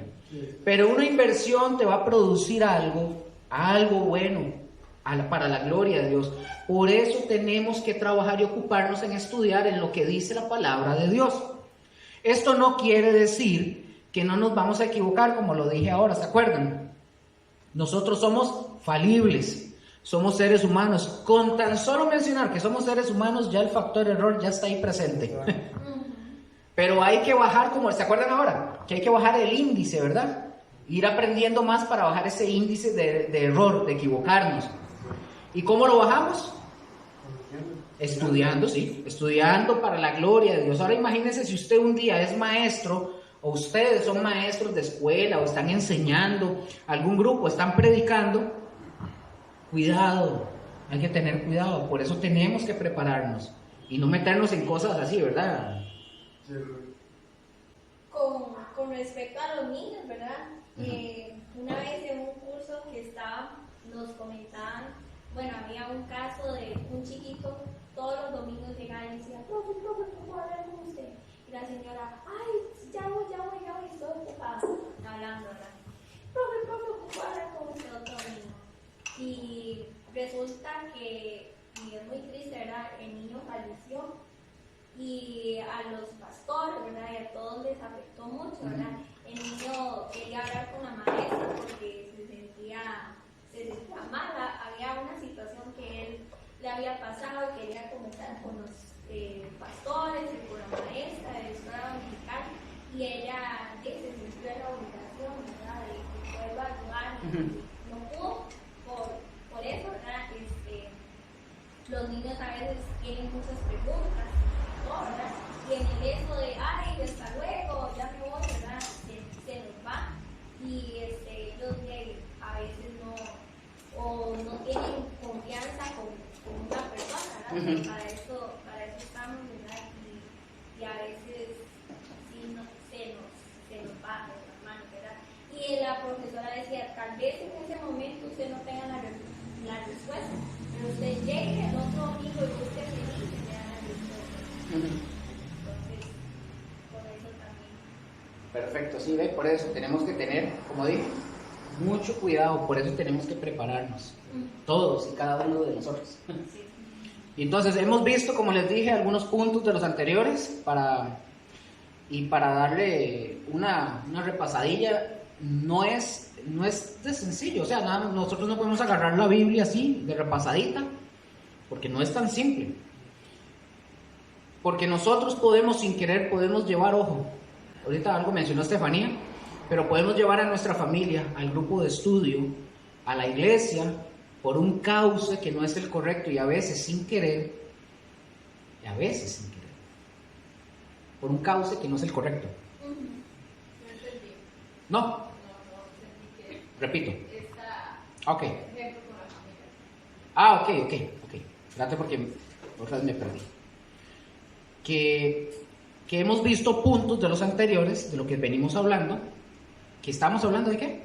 Speaker 1: Pero una inversión te va a producir algo bueno para la gloria de Dios. Por eso tenemos que trabajar y ocuparnos en estudiar en lo que dice la palabra de Dios. Esto no quiere decir que no nos vamos a equivocar, como lo dije ahora, ¿se acuerdan? Nosotros somos falibles, somos seres humanos. Con tan solo mencionar que somos seres humanos, ya el factor error ya está ahí presente. Pero hay que bajar, como ¿se acuerdan ahora? Que hay que bajar el índice, ¿verdad? Ir aprendiendo más para bajar ese índice de error, de equivocarnos. ¿Y cómo lo bajamos? Estudiando, sí, estudiando para la gloria de Dios. Ahora imagínense si usted un día es maestro, o ustedes son maestros de escuela, o están enseñando, algún grupo, están predicando. Cuidado, hay que tener cuidado, por eso tenemos que prepararnos y no meternos en cosas así, ¿verdad?
Speaker 5: Con respecto a los niños, ¿verdad? Una vez en un curso que nos comentaban, bueno, había un caso de un chiquito, todos los domingos llegaba y decía, profe, ¿puedo hablar con usted? Y la señora, ay, ya voy, estoy ocupada, hablando, ¿verdad? Profe, ¿puedo hablar con usted otro domingo? Y resulta que, y es muy triste, ¿verdad? El niño falleció y a los pastores, ¿verdad? Y a todos les afectó mucho, ¿verdad? El niño quería hablar con la maestra porque se sentía mala. Había una situación que él le había pasado y quería comentar con los pastores y con la maestra de la escuela dominical, y ella se sintió en la obligación, ¿verdad? De poderlo ayudar. No pudo por eso, ¿verdad? Los niños a veces tienen muchas preguntas, ¿no? ¿Verdad? Y en el eso de, ay, hasta luego, ya me voy, ¿verdad? Se nos va. Y ellos a veces no tienen confianza con una persona, ¿verdad? Para eso estamos, ¿verdad? Y a veces sí se nos va de las manos, ¿verdad? Y la profesora decía, tal vez en ese momento usted no tenga la respuesta, pero usted llegue el otro domingo y busque feliz y le da la respuesta. Entonces, por eso también.
Speaker 1: Perfecto, sí, ve, por eso tenemos que tener, como dije, mucho cuidado, por eso tenemos que prepararnos, todos y cada uno de nosotros. Y entonces hemos visto, como les dije, algunos puntos de los anteriores para darle una repasadilla. No es de sencillo, o sea, nosotros no podemos agarrar la Biblia así, de repasadita, porque no es tan simple. Porque nosotros podemos, sin querer, podemos llevar, ojo, ahorita algo mencionó Estefanía, pero podemos llevar a nuestra familia, al grupo de estudio, a la iglesia, por un cauce que no es el correcto y a veces sin querer, por un cauce que no es el correcto.
Speaker 3: No entendí.
Speaker 1: No,
Speaker 3: No entendí que
Speaker 1: repito.
Speaker 3: esta
Speaker 1: Ok.
Speaker 3: ejemplo con la familia.
Speaker 1: Ok. Espérate porque otra vez me perdí. Que hemos visto puntos de los anteriores, de lo que venimos hablando, que estamos hablando de qué.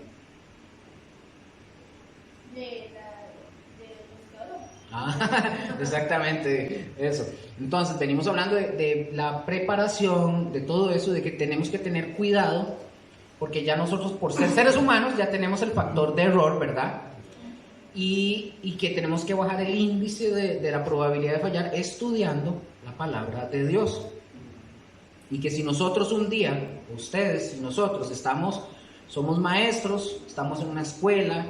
Speaker 5: De los teólogos.
Speaker 1: Exactamente, eso. Entonces, venimos hablando de la preparación, de todo eso, de que tenemos que tener cuidado, porque ya nosotros, por ser seres humanos, ya tenemos el factor de error, ¿verdad? Y que tenemos que bajar el índice de la probabilidad de fallar estudiando la palabra de Dios. Y que si nosotros un día, ustedes y nosotros somos maestros, estamos en una escuela,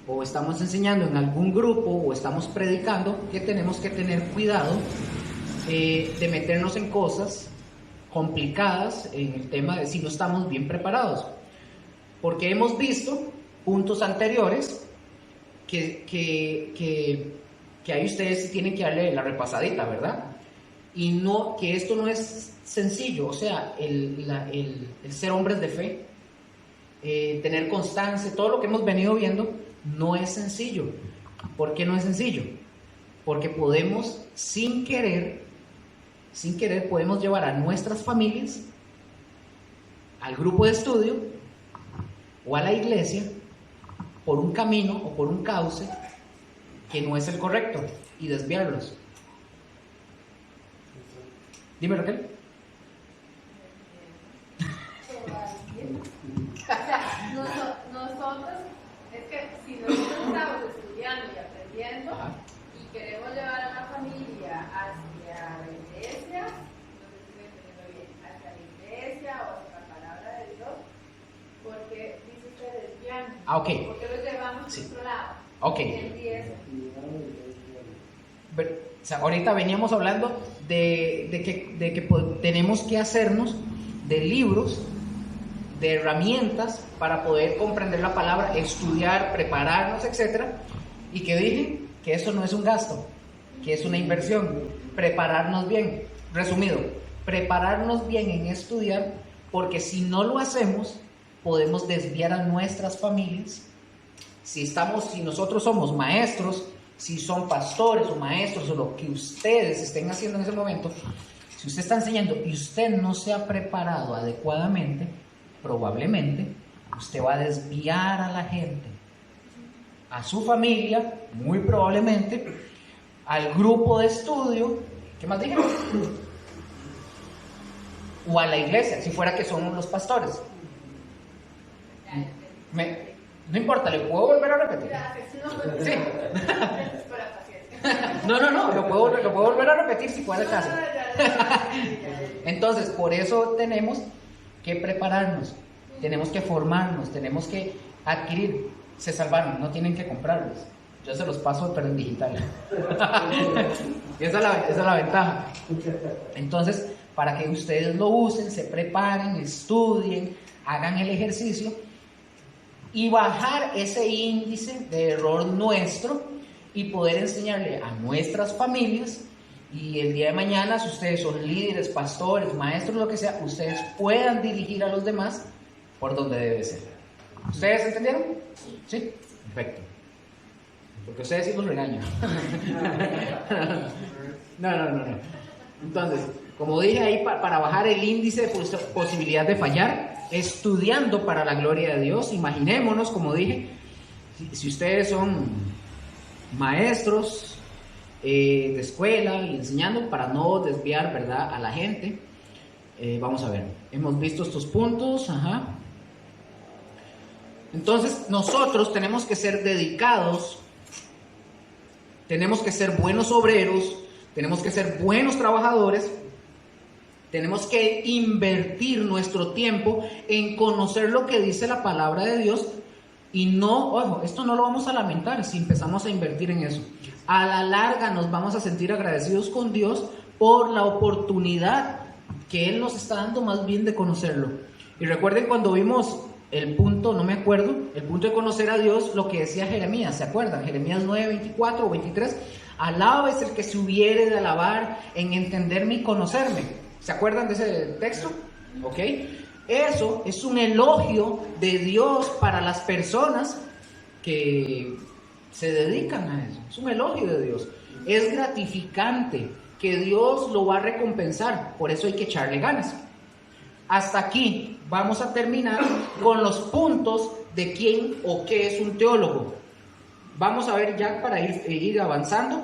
Speaker 1: o estamos enseñando en algún grupo, o estamos predicando, que tenemos que tener cuidado de meternos en cosas complicadas en el tema de si no estamos bien preparados. Porque hemos visto puntos anteriores que ahí ustedes tienen que darle la repasadita, ¿verdad? Y no, que esto no es sencillo, o sea, el ser hombres de fe, tener constancia, todo lo que hemos venido viendo, no es sencillo. ¿Por qué no es sencillo? Porque podemos, sin querer, podemos llevar a nuestras familias, al grupo de estudio, o a la iglesia, por un camino o por un cauce que no es el correcto, y desviarlos. Dime, Raquel.
Speaker 3: O sea, nosotros, es que si nosotros estamos estudiando y aprendiendo
Speaker 1: Ajá.
Speaker 3: y queremos llevar a la familia hacia la iglesia, no sé si me entiendo bien, hacia la iglesia o hacia la palabra de Dios, porque dice usted desviando.
Speaker 1: Ok.
Speaker 3: Porque lo llevamos
Speaker 1: Sí.
Speaker 3: a otro lado.
Speaker 1: Ok.
Speaker 3: Entendí eso.
Speaker 1: O sea, ahorita veníamos hablando de que tenemos que hacernos de libros, de herramientas para poder comprender la palabra, estudiar, prepararnos, etc. Y que dije que eso no es un gasto, que es una inversión. Prepararnos bien. Resumido, prepararnos bien en estudiar, porque si no lo hacemos, podemos desviar a nuestras familias. Si nosotros somos maestros, si son pastores o maestros o lo que ustedes estén haciendo en ese momento, si usted está enseñando y usted no se ha preparado adecuadamente, probablemente usted va a desviar a la gente, a su familia, muy probablemente, al grupo de estudio, ¿qué más dije? O a la iglesia, si fuera que son los pastores. No importa, ¿le puedo volver a repetir?
Speaker 3: Gracias.
Speaker 1: Sí.
Speaker 3: Gracias por la paciencia.
Speaker 1: No, lo puedo volver a repetir si fuera el caso. Entonces, por eso tenemos que prepararnos, tenemos que formarnos, tenemos que adquirir. Se salvaron, no tienen que comprarlos. Yo se los paso, pero en digital. Esa es la ventaja. Entonces, para que ustedes lo usen, se preparen, estudien, hagan el ejercicio y bajar ese índice de error nuestro y poder enseñarle a nuestras familias, y el día de mañana, si ustedes son líderes, pastores, maestros, lo que sea, ustedes puedan dirigir a los demás por donde debe ser. ¿Ustedes entendieron? Sí, perfecto. Porque ustedes sí los regañan. No. Entonces, como dije ahí, para bajar el índice de posibilidad de fallar, estudiando para la gloria de Dios, imaginémonos, como dije, si ustedes son maestros de escuela y enseñando, para no desviar, ¿verdad?, a la gente. Vamos a ver, hemos visto estos puntos. Ajá. Entonces, nosotros tenemos que ser dedicados, tenemos que ser buenos obreros, tenemos que ser buenos trabajadores, tenemos que invertir nuestro tiempo en conocer lo que dice la palabra de Dios. Y no, ojo, esto no lo vamos a lamentar si empezamos a invertir en eso. A la larga nos vamos a sentir agradecidos con Dios por la oportunidad que Él nos está dando más bien de conocerlo. Y recuerden cuando vimos el punto, no me acuerdo, el punto de conocer a Dios, lo que decía Jeremías, ¿se acuerdan? Jeremías 9, 24 o 23, alaba es el que se hubiere de alabar en entenderme y conocerme. ¿Se acuerdan de ese texto? ¿Ok? Eso es un elogio de Dios para las personas que se dedican a eso. Es un elogio de Dios. Es gratificante que Dios lo va a recompensar. Por eso hay que echarle ganas. Hasta aquí vamos a terminar con los puntos de quién o qué es un teólogo. Vamos a ver ya para ir avanzando.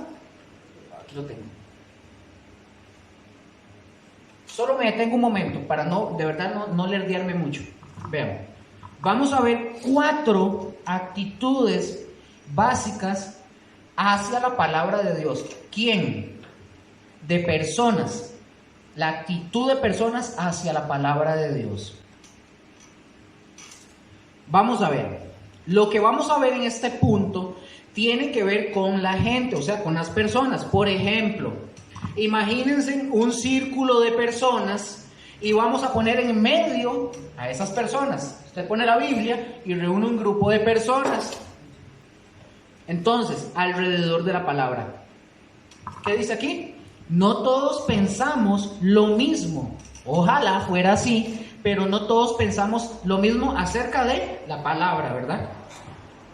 Speaker 1: Aquí lo tengo. Solo me detengo un momento para de verdad no lerdearme mucho. Vean, vamos a ver 4 actitudes básicas hacia la palabra de Dios. ¿Quién? De personas. La actitud de personas hacia la palabra de Dios. Vamos a ver. Lo que vamos a ver en este punto tiene que ver con la gente, o sea, con las personas. Por ejemplo, imagínense un círculo de personas y vamos a poner en medio a esas personas. Usted pone la Biblia y reúne un grupo de personas. Entonces, alrededor de la palabra. ¿Qué dice aquí? No todos pensamos lo mismo. Ojalá fuera así, pero no todos pensamos lo mismo acerca de la palabra, ¿verdad?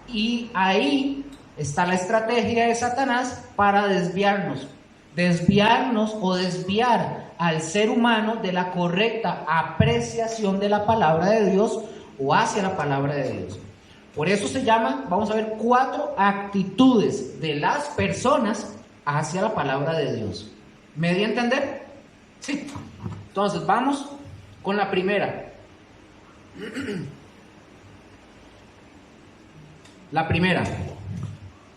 Speaker 1: Y ahí está la estrategia de Satanás para desviarnos o desviar al ser humano de la correcta apreciación de la palabra de Dios o hacia la palabra de Dios. Por eso se llama, vamos a ver 4 actitudes de las personas hacia la palabra de Dios. ¿Me di a entender? Sí. Entonces vamos con la primera. La primera,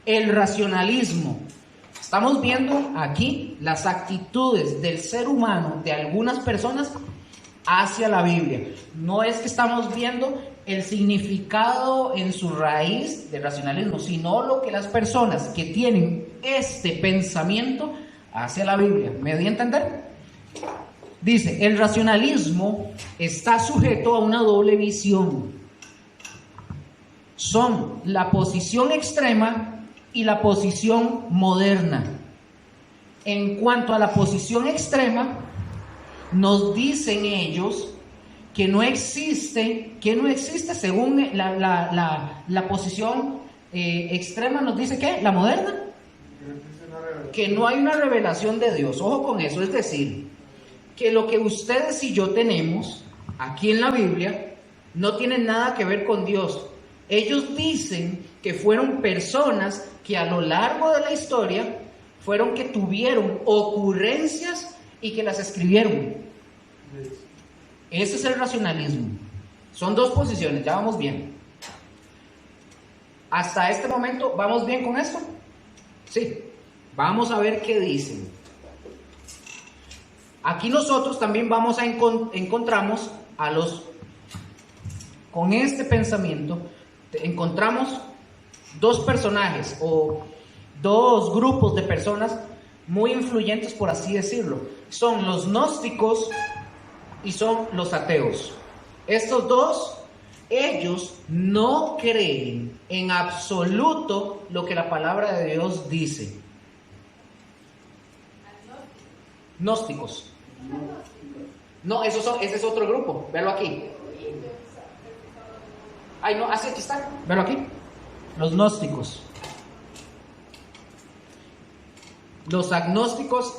Speaker 1: el racionalismo. Estamos viendo aquí las actitudes del ser humano, de algunas personas, hacia la Biblia. No es que estamos viendo el significado en su raíz del racionalismo, sino lo que las personas que tienen este pensamiento hacia la Biblia. ¿Me di a entender? Dice, el racionalismo está sujeto a una doble visión. Son la posición extrema y la posición moderna. En cuanto a la posición extrema, nos dicen ellos que no existe según la posición extrema, nos dice que la moderna, que no hay una revelación de Dios. Ojo con eso, es decir, que lo que ustedes y yo tenemos aquí en la Biblia no tiene nada que ver con Dios. Ellos dicen que fueron personas que a lo largo de la historia fueron que tuvieron ocurrencias y que las escribieron. Ese es el racionalismo. Son 2 posiciones, ya vamos bien. Hasta este momento, ¿vamos bien con esto? Sí. Vamos a ver qué dicen. Aquí nosotros también vamos a encontramos a los, con este pensamiento, encontramos 2 personajes o 2 grupos de personas muy influyentes, por así decirlo. Son los gnósticos y son los ateos. Estos 2, ellos no creen en absoluto lo que la palabra de Dios dice. Gnósticos. No, ese es otro grupo. Velo aquí. Ay, no, así aquí está. Velo aquí. Los gnósticos. Los agnósticos.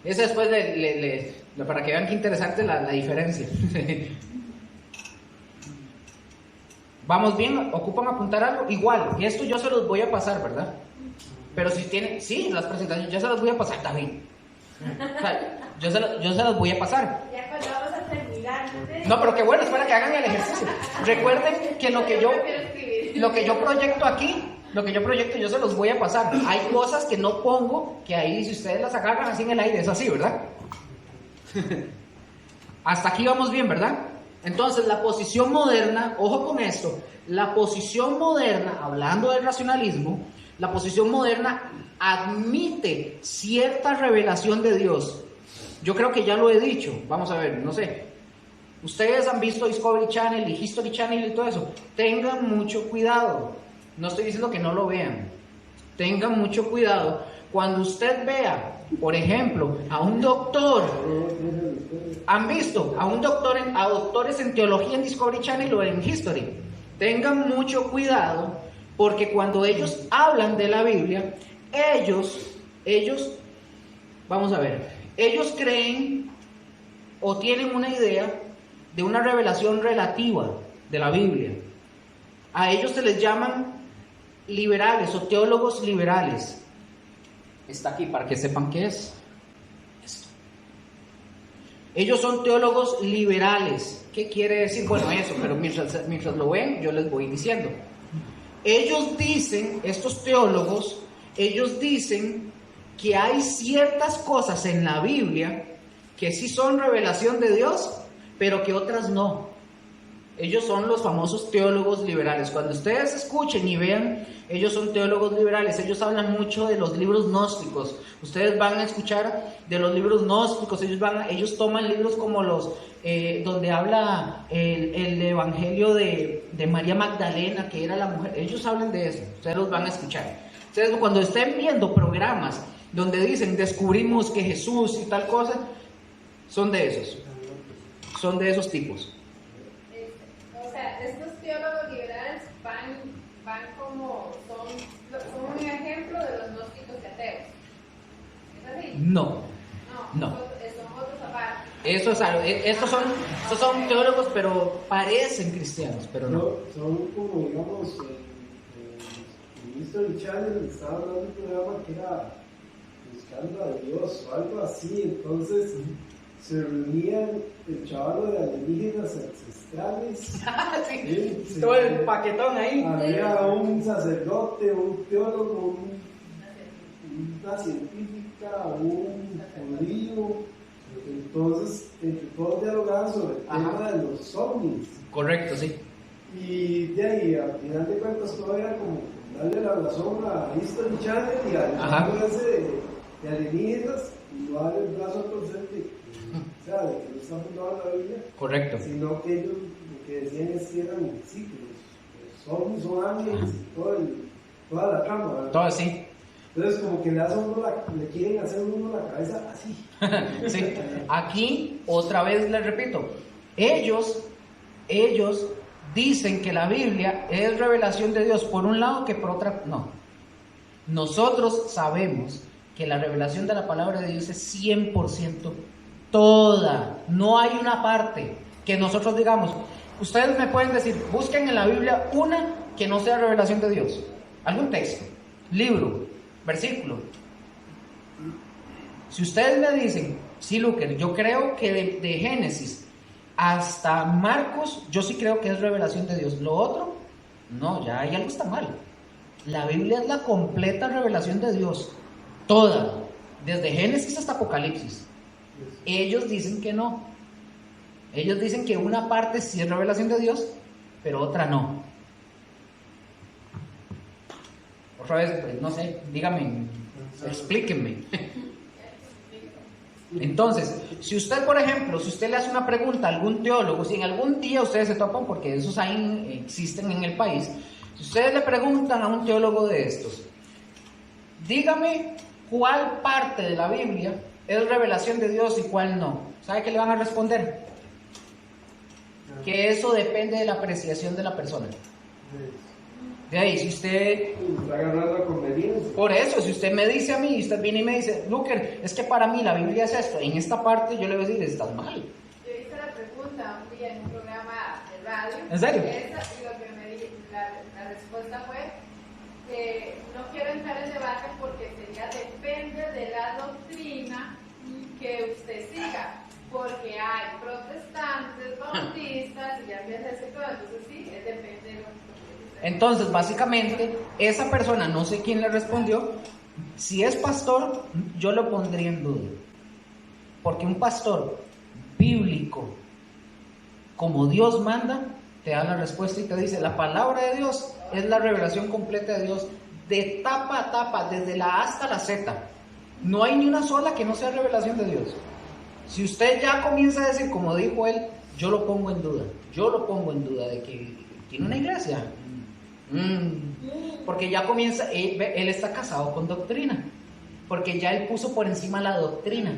Speaker 1: Ese después para que vean qué interesante la diferencia. ¿Vamos bien? ¿Ocupan apuntar algo? Igual, y esto yo se los voy a pasar, ¿verdad? Pero si tienen, sí, las presentaciones, yo se las voy a pasar, David. O sea, yo se las voy a pasar.
Speaker 3: Ya cuando vamos a terminar.
Speaker 1: No, pero qué bueno, es para que hagan el ejercicio. Recuerden que lo que yo proyecto aquí, yo se los voy a pasar. Hay cosas que no pongo, que ahí si ustedes las agarran así en el aire, es así, ¿verdad? Hasta aquí vamos bien, ¿verdad? Entonces, la posición moderna, ojo con esto, la posición moderna, hablando del racionalismo, la posición moderna admite cierta revelación de Dios. Yo creo que ya lo he dicho, vamos a ver, no sé. Ustedes han visto Discovery Channel y History Channel y todo eso. Tengan mucho cuidado. No estoy diciendo que no lo vean. Tengan mucho cuidado. Cuando usted vea, por ejemplo, a un doctor, han visto a un doctor, a doctores en teología en Discovery Channel o en History. Tengan mucho cuidado porque cuando ellos hablan de la Biblia, ellos, vamos a ver, ellos creen o tienen una idea de una revelación relativa de la Biblia. A ellos se les llaman liberales o teólogos liberales. Está aquí para que sepan qué es esto. Ellos son teólogos liberales. ¿Qué quiere decir? Bueno, eso, pero mientras lo ven, yo les voy diciendo. Ellos dicen, estos teólogos, ellos dicen que hay ciertas cosas en la Biblia que sí son revelación de Dios, pero que otras no. Ellos son los famosos teólogos liberales. Cuando ustedes escuchen y vean, ellos son teólogos liberales. Ellos hablan mucho de los libros gnósticos. Ustedes van a escuchar de los libros gnósticos. Ellos toman libros como los donde habla el evangelio de María Magdalena, que era la mujer. Ellos hablan de eso. Ustedes los van a escuchar. Ustedes cuando estén viendo programas donde dicen descubrimos que Jesús y tal cosa, son de esos. Son de esos tipos.
Speaker 3: O sea, estos teólogos liberales van como, son un ejemplo de los gnósticos y ateos. ¿Es así?
Speaker 1: No.
Speaker 3: Son otros aparte.
Speaker 1: Estos son teólogos, pero parecen cristianos, pero no.
Speaker 4: Son como, digamos, en History Channel estaba hablando de un programa que era Buscando a Dios o algo así, entonces se reunían el chaval de alienígenas ancestrales.
Speaker 1: Sí, todo el paquetón ahí.
Speaker 4: Había un sacerdote, un teólogo, una científica, un judío. Entonces, entre todos dialogaban sobre el tema de los ovnis.
Speaker 1: Correcto, sí.
Speaker 4: Y de ahí, al final de cuentas, todo era como darle la razón a History Channel y al chaval ese de alienígenas y no darle el brazo a torcer o sea, de que no está fundado en la Biblia.
Speaker 1: Correcto.
Speaker 4: Sino que ellos lo que decían es que eran ciclos. Los ovnis son ángeles y toda la trama, ¿verdad?
Speaker 1: Todo así.
Speaker 4: Entonces, como que le quieren hacer uno la cabeza así.
Speaker 1: Sí. Aquí, otra vez les repito, ellos dicen que la Biblia es revelación de Dios por un lado que por otra no. Nosotros sabemos que la revelación de la palabra de Dios es 100% toda. No hay una parte que nosotros digamos. Ustedes me pueden decir, busquen en la Biblia una que no sea revelación de Dios. Algún texto, libro, versículo. Si ustedes me dicen, sí, Luker, yo creo que de Génesis hasta Marcos, yo sí creo que es revelación de Dios. Lo otro, no, ya hay algo está mal. La Biblia es la completa revelación de Dios. Toda, desde Génesis hasta Apocalipsis. Ellos dicen que no. Ellos dicen que una parte sí es revelación de Dios, pero otra no. Otra vez, pues, no sé, díganme, explíquenme. Entonces, si usted, por ejemplo, si usted le hace una pregunta a algún teólogo, si en algún día ustedes se topan, porque esos ahí existen en el país, si ustedes le preguntan a un teólogo de estos, dígame cuál parte de la Biblia es revelación de Dios y cuál no. ¿Sabe qué le van a responder? Que eso depende de la apreciación de la persona. De ahí, si usted...
Speaker 4: Está agarrando conveniencia.
Speaker 1: Por eso, si usted me dice a mí, usted viene y me dice, Luker, es que para mí la Biblia es esto, en esta parte yo le voy a decir, estás mal.
Speaker 3: Yo hice la pregunta un día en un programa de radio.
Speaker 1: ¿En serio?
Speaker 3: Y lo que me di, la respuesta fue que no quiero entrar en debate porque sería depende de la doctrina que usted siga. Porque hay protestantes, bautistas, y ya empieza ese todo, entonces sí, depende de lo que...
Speaker 1: Entonces, básicamente, esa persona, no sé quién le respondió, si es pastor, yo lo pondría en duda. Porque un pastor bíblico, como Dios manda, te da la respuesta y te dice, la palabra de Dios es la revelación completa de Dios, de tapa a tapa, desde la A hasta la Z. No hay ni una sola que no sea revelación de Dios. Si usted ya comienza a decir, como dijo él, yo lo pongo en duda de que tiene una iglesia. Porque ya comienza, él está casado con doctrina, porque ya él puso por encima la doctrina.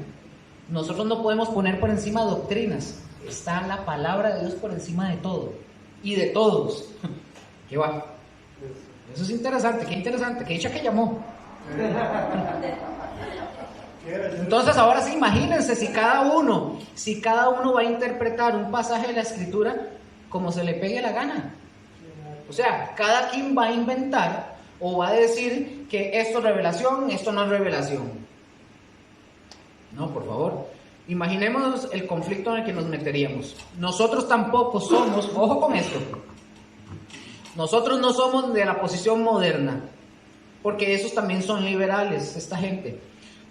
Speaker 1: Nosotros no podemos poner por encima doctrinas. Está la palabra de Dios por encima de todo y de todos. ¿Qué va? Eso es interesante, qué dicha que llamó. Entonces ahora sí, imagínense si cada uno va a interpretar un pasaje de la Escritura como se le pegue la gana. O sea, cada quien va a inventar o va a decir que esto es revelación, esto no es revelación. No, por favor. Imaginemos el conflicto en el que nos meteríamos. Nosotros tampoco somos, ojo con esto, nosotros no somos de la posición moderna, porque esos también son liberales, esta gente.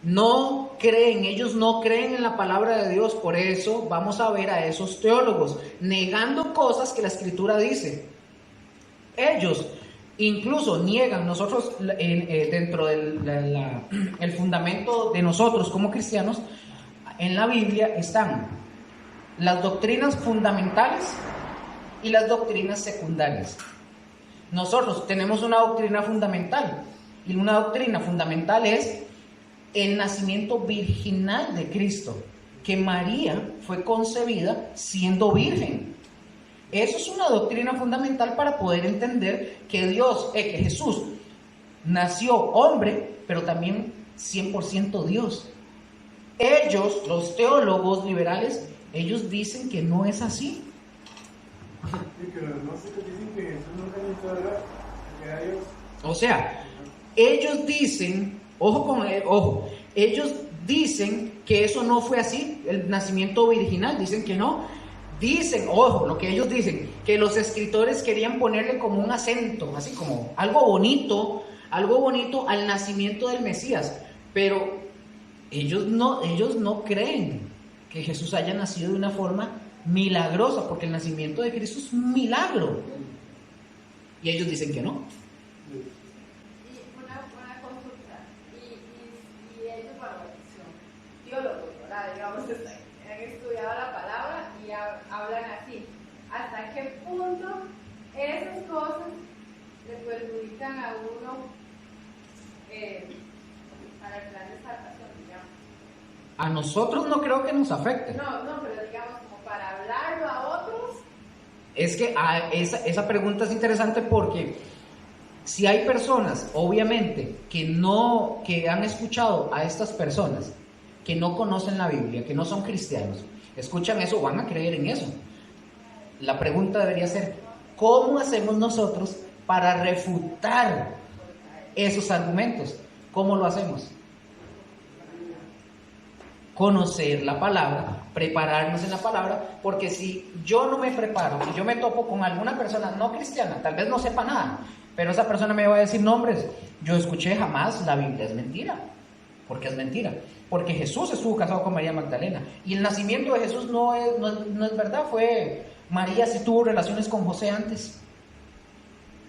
Speaker 1: Ellos no creen en la palabra de Dios, por eso vamos a ver a esos teólogos negando cosas que la Escritura dice. Ellos incluso niegan, nosotros dentro del fundamento de nosotros como cristianos, en la Biblia están las doctrinas fundamentales y las doctrinas secundarias. Nosotros tenemos una doctrina fundamental, y una doctrina fundamental es el nacimiento virginal de Cristo, que María fue concebida siendo virgen. Eso es una doctrina fundamental para poder entender que que Jesús nació hombre, pero también 100% Dios. Ellos, los teólogos liberales, ellos dicen que no es así.
Speaker 2: Y que los gnósticos dicen que Jesús nunca necesitó hablar, que era Dios.
Speaker 1: O sea, ellos dicen, ellos dicen que eso no fue así, el nacimiento virginal, dicen que no. Dicen, lo que ellos dicen, que los escritores querían ponerle como un acento, así como algo bonito al nacimiento del Mesías, pero ellos no creen que Jesús haya nacido de una forma milagrosa, porque el nacimiento de Cristo es un milagro. Y ellos dicen que no.
Speaker 3: Y una consulta, y ellos, bueno, son teólogos, ¿verdad? Digamos, han estudiado la palabra y hablan así. ¿Hasta qué punto esas cosas le perjudican a uno para el plan de salvación, digamos?
Speaker 1: A nosotros no creo que nos afecte.
Speaker 3: No, pero digamos, como para hablarlo a otros.
Speaker 1: Es que esa pregunta es interesante porque si hay personas, obviamente, que han escuchado a estas personas que no conocen la Biblia, que no son cristianos, escuchan eso, van a creer en eso. La pregunta debería ser, ¿cómo hacemos nosotros para refutar esos argumentos? ¿Cómo lo hacemos? Conocer la palabra, prepararnos en la palabra, porque si yo no me preparo, si yo me topo con alguna persona no cristiana, tal vez no sepa nada, pero esa persona me va a decir, no, hombres, yo escuché jamás, la Biblia es mentira. ¿Por qué es mentira? Porque Jesús estuvo casado con María Magdalena, y el nacimiento de Jesús no es verdad, María sí tuvo relaciones con José antes,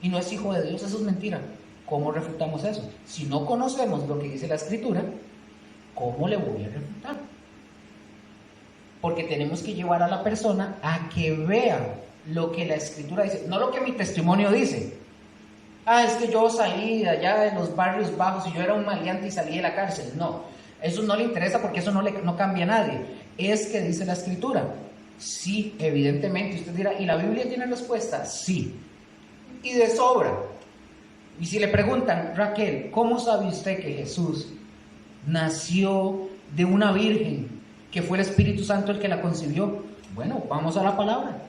Speaker 1: y no es hijo de Dios, eso es mentira. ¿Cómo refutamos eso? Si no conocemos lo que dice la Escritura, ¿cómo le voy a refutar? Porque tenemos que llevar a la persona a que vea lo que la Escritura dice, no lo que mi testimonio dice. Es que yo salí de allá de los barrios bajos y yo era un maleante y salí de la cárcel. No, eso no le interesa porque eso no cambia a nadie. Es que dice la Escritura. Sí, evidentemente. Usted dirá, ¿y la Biblia tiene respuesta? Sí. Y de sobra. Y si le preguntan, Raquel, ¿cómo sabe usted que Jesús nació de una virgen, que fue el Espíritu Santo el que la concibió? Bueno, vamos a la palabra.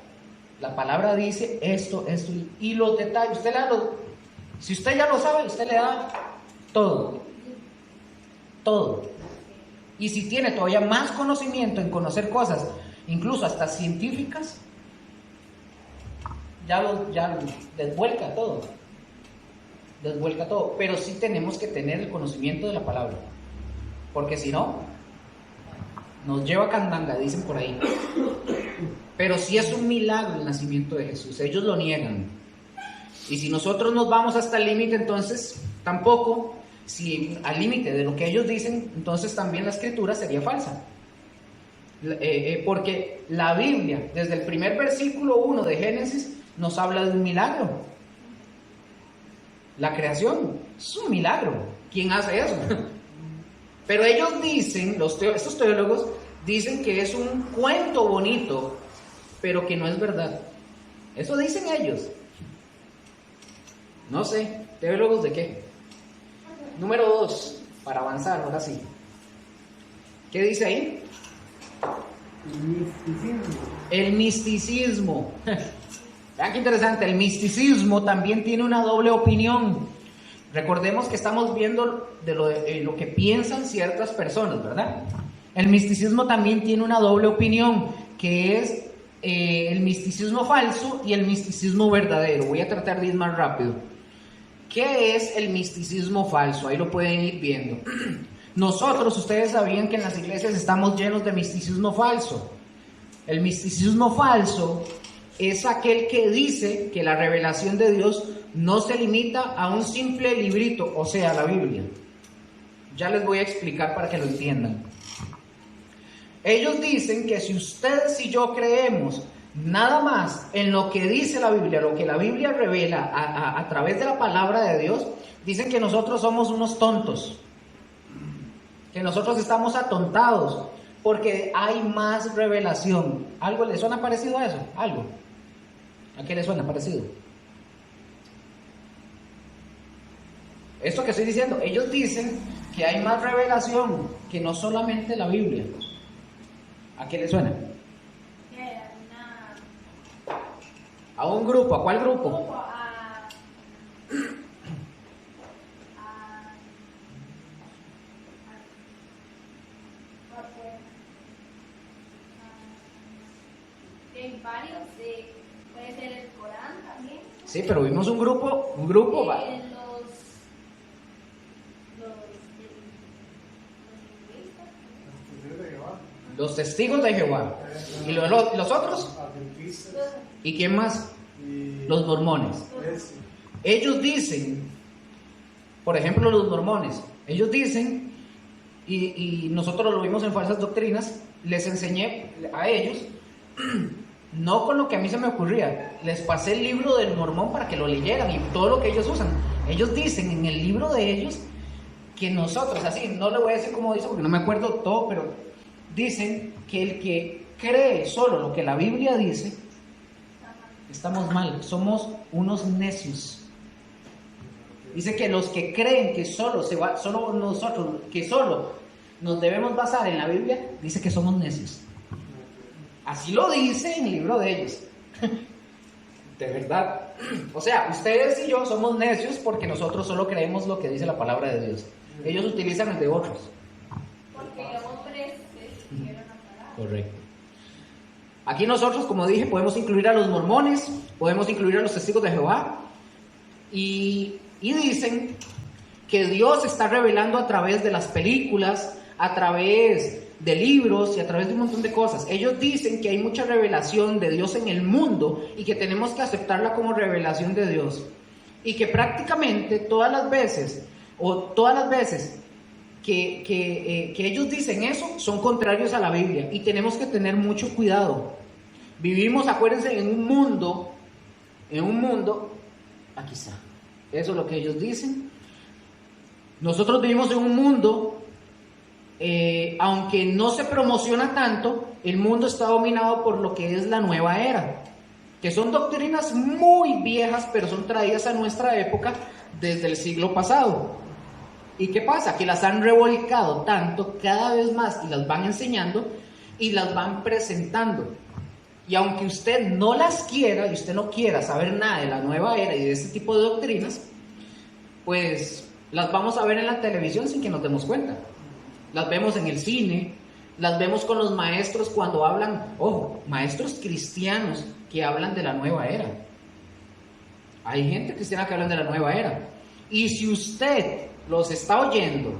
Speaker 1: La palabra dice esto, y los detalles, si usted ya lo sabe, usted le da todo. Y si tiene todavía más conocimiento en conocer cosas, incluso hasta científicas, ya desvuelca todo. Pero sí tenemos que tener el conocimiento de la palabra, porque si no, nos lleva a candanga, dicen por ahí. pero sí es un milagro el nacimiento de Jesús. Ellos lo niegan. Y si nosotros nos vamos hasta el límite, entonces tampoco, si al límite de lo que ellos dicen, entonces también la escritura sería falsa. Porque la Biblia, desde el primer versículo 1 de Génesis, nos habla de un milagro. La creación es un milagro. ¿Quién hace eso? Pero ellos dicen, estos teólogos dicen que es un cuento bonito, pero que no es verdad. Eso dicen ellos. No sé, teólogos de qué. Número 2, para avanzar, ahora sí. ¿Qué dice ahí? El misticismo. Vean qué interesante, el misticismo también tiene una doble opinión. Recordemos que estamos viendo de lo que piensan ciertas personas, ¿verdad? El misticismo también tiene una doble opinión, que es el misticismo falso y el misticismo verdadero. Voy a tratar de ir más rápido. ¿Qué es el misticismo falso? Ahí lo pueden ir viendo. Nosotros, ustedes sabían que en las iglesias estamos llenos de misticismo falso. El misticismo falso es aquel que dice que la revelación de Dios no se limita a un simple librito, o sea, la Biblia. Ya les voy a explicar para que lo entiendan. Ellos dicen que si ustedes y yo creemos nada más en lo que dice la Biblia, lo que la Biblia revela a través de la palabra de Dios, dicen que nosotros somos unos tontos, que nosotros estamos atontados, porque hay más revelación. ¿Algo le suena parecido a eso? ¿Algo? ¿A qué le suena parecido? Esto que estoy diciendo, ellos dicen que hay más revelación que no solamente la Biblia. ¿A qué le suena? A un grupo. ¿A cuál grupo?
Speaker 5: Varios, puede ser el Corán también.
Speaker 1: Sí, pero vimos un grupo los testigos de Jehová. ¿Y los otros? ¿Y quién más? Los mormones. Ellos dicen, por ejemplo, los mormones, ellos dicen, y nosotros lo vimos en Falsas Doctrinas, les enseñé a ellos, no con lo que a mí se me ocurría, les pasé el libro del mormón para que lo leyeran y todo lo que ellos usan. Ellos dicen en el libro de ellos que nosotros, así, no le voy a decir cómo dice porque no me acuerdo todo, pero dicen que el que cree solo lo que la Biblia dice, estamos mal, somos unos necios. Dice que los que creen que solo nos debemos basar en la Biblia, dice que somos necios. Así lo dice en el libro de ellos. De verdad. O sea, ustedes y yo somos necios porque nosotros solo creemos lo que dice la palabra de Dios. Ellos utilizan el de otros.
Speaker 5: Porque hombres se siguieron a parar.
Speaker 1: Correcto. Aquí nosotros, como dije, podemos incluir a los mormones, podemos incluir a los testigos de Jehová. Y dicen que Dios se está revelando a través de las películas, a través de libros y a través de un montón de cosas. Ellos dicen que hay mucha revelación de Dios en el mundo y que tenemos que aceptarla como revelación de Dios. Y que prácticamente todas las veces que ellos dicen eso son contrarios a la Biblia y tenemos que tener mucho cuidado. Vivimos, acuérdense, en un mundo, aquí está, eso es lo que ellos dicen. Nosotros vivimos en un mundo, aunque no se promociona tanto, el mundo está dominado por lo que es la nueva era, que son doctrinas muy viejas, pero son traídas a nuestra época desde el siglo pasado. ¿Y qué pasa? Que las han revolcado tanto cada vez más y las van enseñando y las van presentando. Y aunque usted no las quiera y usted no quiera saber nada de la nueva era y de este tipo de doctrinas, pues las vamos a ver en la televisión sin que nos demos cuenta. Las vemos en el cine, las vemos con los maestros cuando hablan, ojo, maestros cristianos que hablan de la nueva era. Hay gente cristiana que habla de la nueva era. Y si usted los está oyendo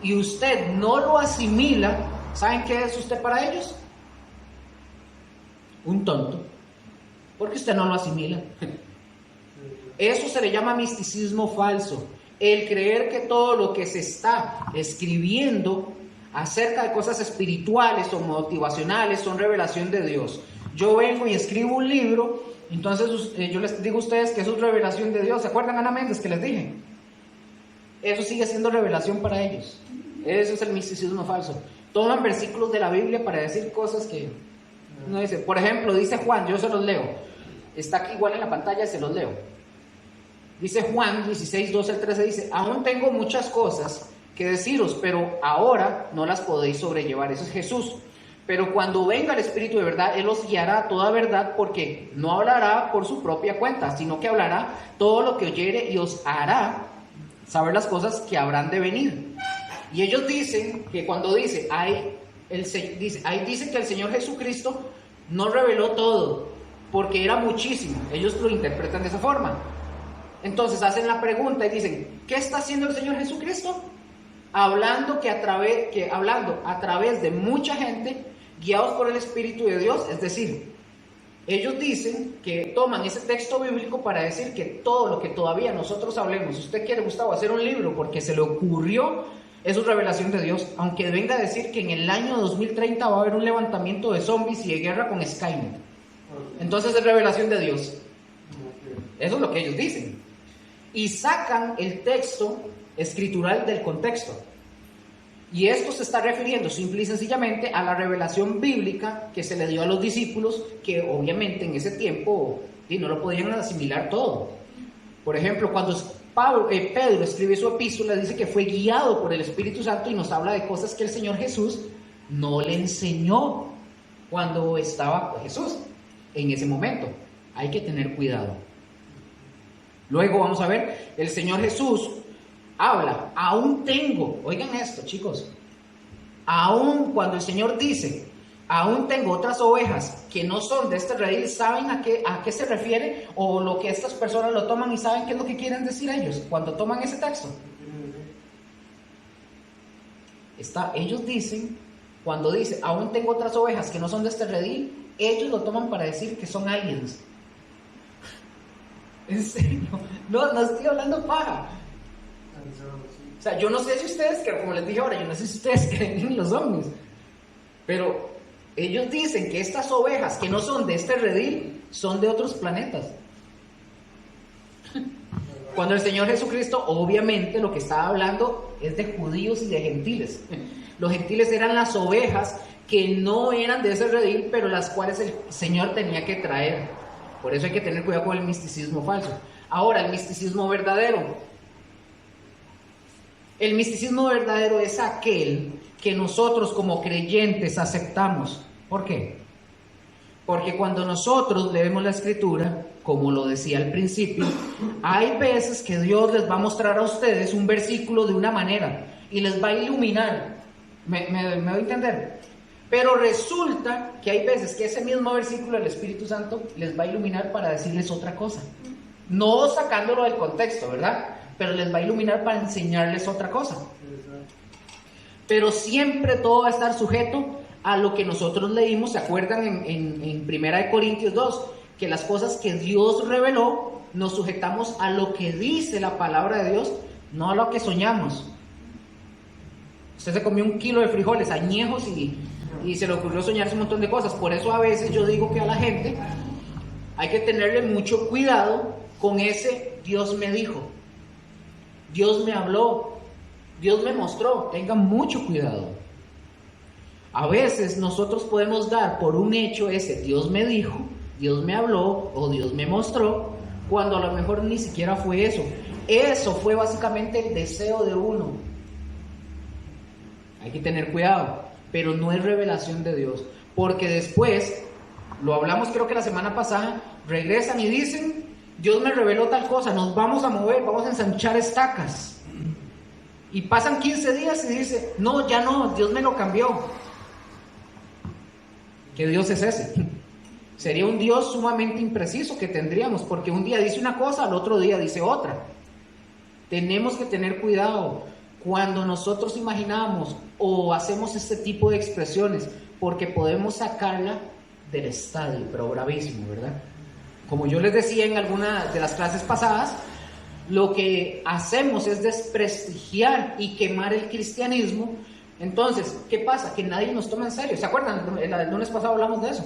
Speaker 1: y usted no lo asimila, ¿saben qué es usted para ellos? un tonto, porque usted no lo asimila. Eso se le llama misticismo falso, el creer que todo lo que se está escribiendo acerca de cosas espirituales o motivacionales son revelación de Dios. Yo vengo y escribo un libro, entonces yo les digo a ustedes que eso es revelación de Dios. ¿Se acuerdan, Ana Méndez, que les dije? Eso sigue siendo revelación para ellos. Eso es el misticismo falso. Toman versículos de la Biblia para decir cosas que no dice. Por ejemplo, dice Juan, yo se los leo. Está aquí igual en la pantalla, se los leo. Dice Juan 16, 12 al 13, dice: aún tengo muchas cosas que deciros, pero ahora no las podéis sobrellevar. Eso es Jesús. Pero cuando venga el Espíritu de verdad, Él os guiará a toda verdad, porque no hablará por su propia cuenta, sino que hablará todo lo que oyere y os hará saber las cosas que habrán de venir. Y ellos dicen que cuando dice que el Señor Jesucristo no reveló todo, porque era muchísimo. Ellos lo interpretan de esa forma. Entonces hacen la pregunta y dicen: ¿qué está haciendo el Señor Jesucristo? Hablando a través de mucha gente, guiados por el Espíritu de Dios. Es decir, ellos dicen que toman ese texto bíblico para decir que todo lo que todavía nosotros hablemos, si usted quiere, Gustavo, hacer un libro porque se le ocurrió, eso es revelación de Dios. Aunque venga a decir que en el año 2030 va a haber un levantamiento de zombies y de guerra con Skynet, entonces es revelación de Dios. Eso es lo que ellos dicen. Y sacan el texto escritural del contexto. Y esto se está refiriendo simple y sencillamente a la revelación bíblica que se le dio a los discípulos, que obviamente en ese tiempo no lo podían asimilar todo. Por ejemplo, cuando Pedro escribe su epístola, dice que fue guiado por el Espíritu Santo y nos habla de cosas que el Señor Jesús no le enseñó cuando estaba Jesús en ese momento. Hay que tener cuidado. Luego vamos a ver, el Señor Jesús habla: aún tengo, oigan esto, chicos, aún cuando el Señor dice: aún tengo otras ovejas que no son de este redil, ¿saben a qué se refiere? O lo que estas personas lo toman y saben qué es lo que quieren decir ellos cuando toman ese texto. Ellos dicen, cuando dice: aún tengo otras ovejas que no son de este redil, ellos lo toman para decir que son aliens. En serio, no estoy hablando paja. O sea, yo no sé si ustedes, como les dije ahora, yo no sé si ustedes creen en los ovnis, pero ellos dicen que estas ovejas que no son de este redil son de otros planetas. Cuando el Señor Jesucristo, obviamente, lo que estaba hablando es de judíos y de gentiles. Los gentiles eran las ovejas que no eran de ese redil, pero las cuales el Señor tenía que traer. Por eso hay que tener cuidado con el misticismo falso. Ahora, el misticismo verdadero. El misticismo verdadero es aquel que nosotros como creyentes aceptamos. ¿Por qué? Porque cuando nosotros leemos la Escritura, como lo decía al principio, hay veces que Dios les va a mostrar a ustedes un versículo de una manera y les va a iluminar. ¿Me doy a entender? Pero resulta que hay veces que ese mismo versículo del Espíritu Santo les va a iluminar para decirles otra cosa. No sacándolo del contexto, ¿verdad? Pero les va a iluminar para enseñarles otra cosa. Pero siempre todo va a estar sujeto a lo que nosotros leímos. ¿Se acuerdan en 1 Corintios 2? Que las cosas que Dios reveló, nos sujetamos a lo que dice la palabra de Dios, no a lo que soñamos. Usted se comió 1 kilo de frijoles añejos y se le ocurrió soñarse un montón de cosas. Por eso a veces yo digo que a la gente hay que tenerle mucho cuidado con ese Dios me dijo, Dios me habló, Dios me mostró. Tengan mucho cuidado. A veces nosotros podemos dar por un hecho ese Dios me dijo, Dios me habló o Dios me mostró, cuando a lo mejor ni siquiera fue eso. Eso fue básicamente el deseo de uno. Hay que tener cuidado, pero no es revelación de Dios, porque después, lo hablamos creo que la semana pasada, regresan y dicen: Dios me reveló tal cosa, nos vamos a mover, vamos a ensanchar estacas. Y pasan 15 días y dice: no, ya no, Dios me lo cambió. ¿Qué Dios es ese? Sería un Dios sumamente impreciso que tendríamos, porque un día dice una cosa, al otro día dice otra. Tenemos que tener cuidado cuando nosotros imaginamos o hacemos este tipo de expresiones, porque podemos sacarla del estadio, pero bravísimo, ¿verdad? Como yo les decía en alguna de las clases pasadas, lo que hacemos es desprestigiar y quemar el cristianismo. Entonces, ¿qué pasa? Que nadie nos toma en serio. ¿Se acuerdan? El lunes pasado hablamos de eso.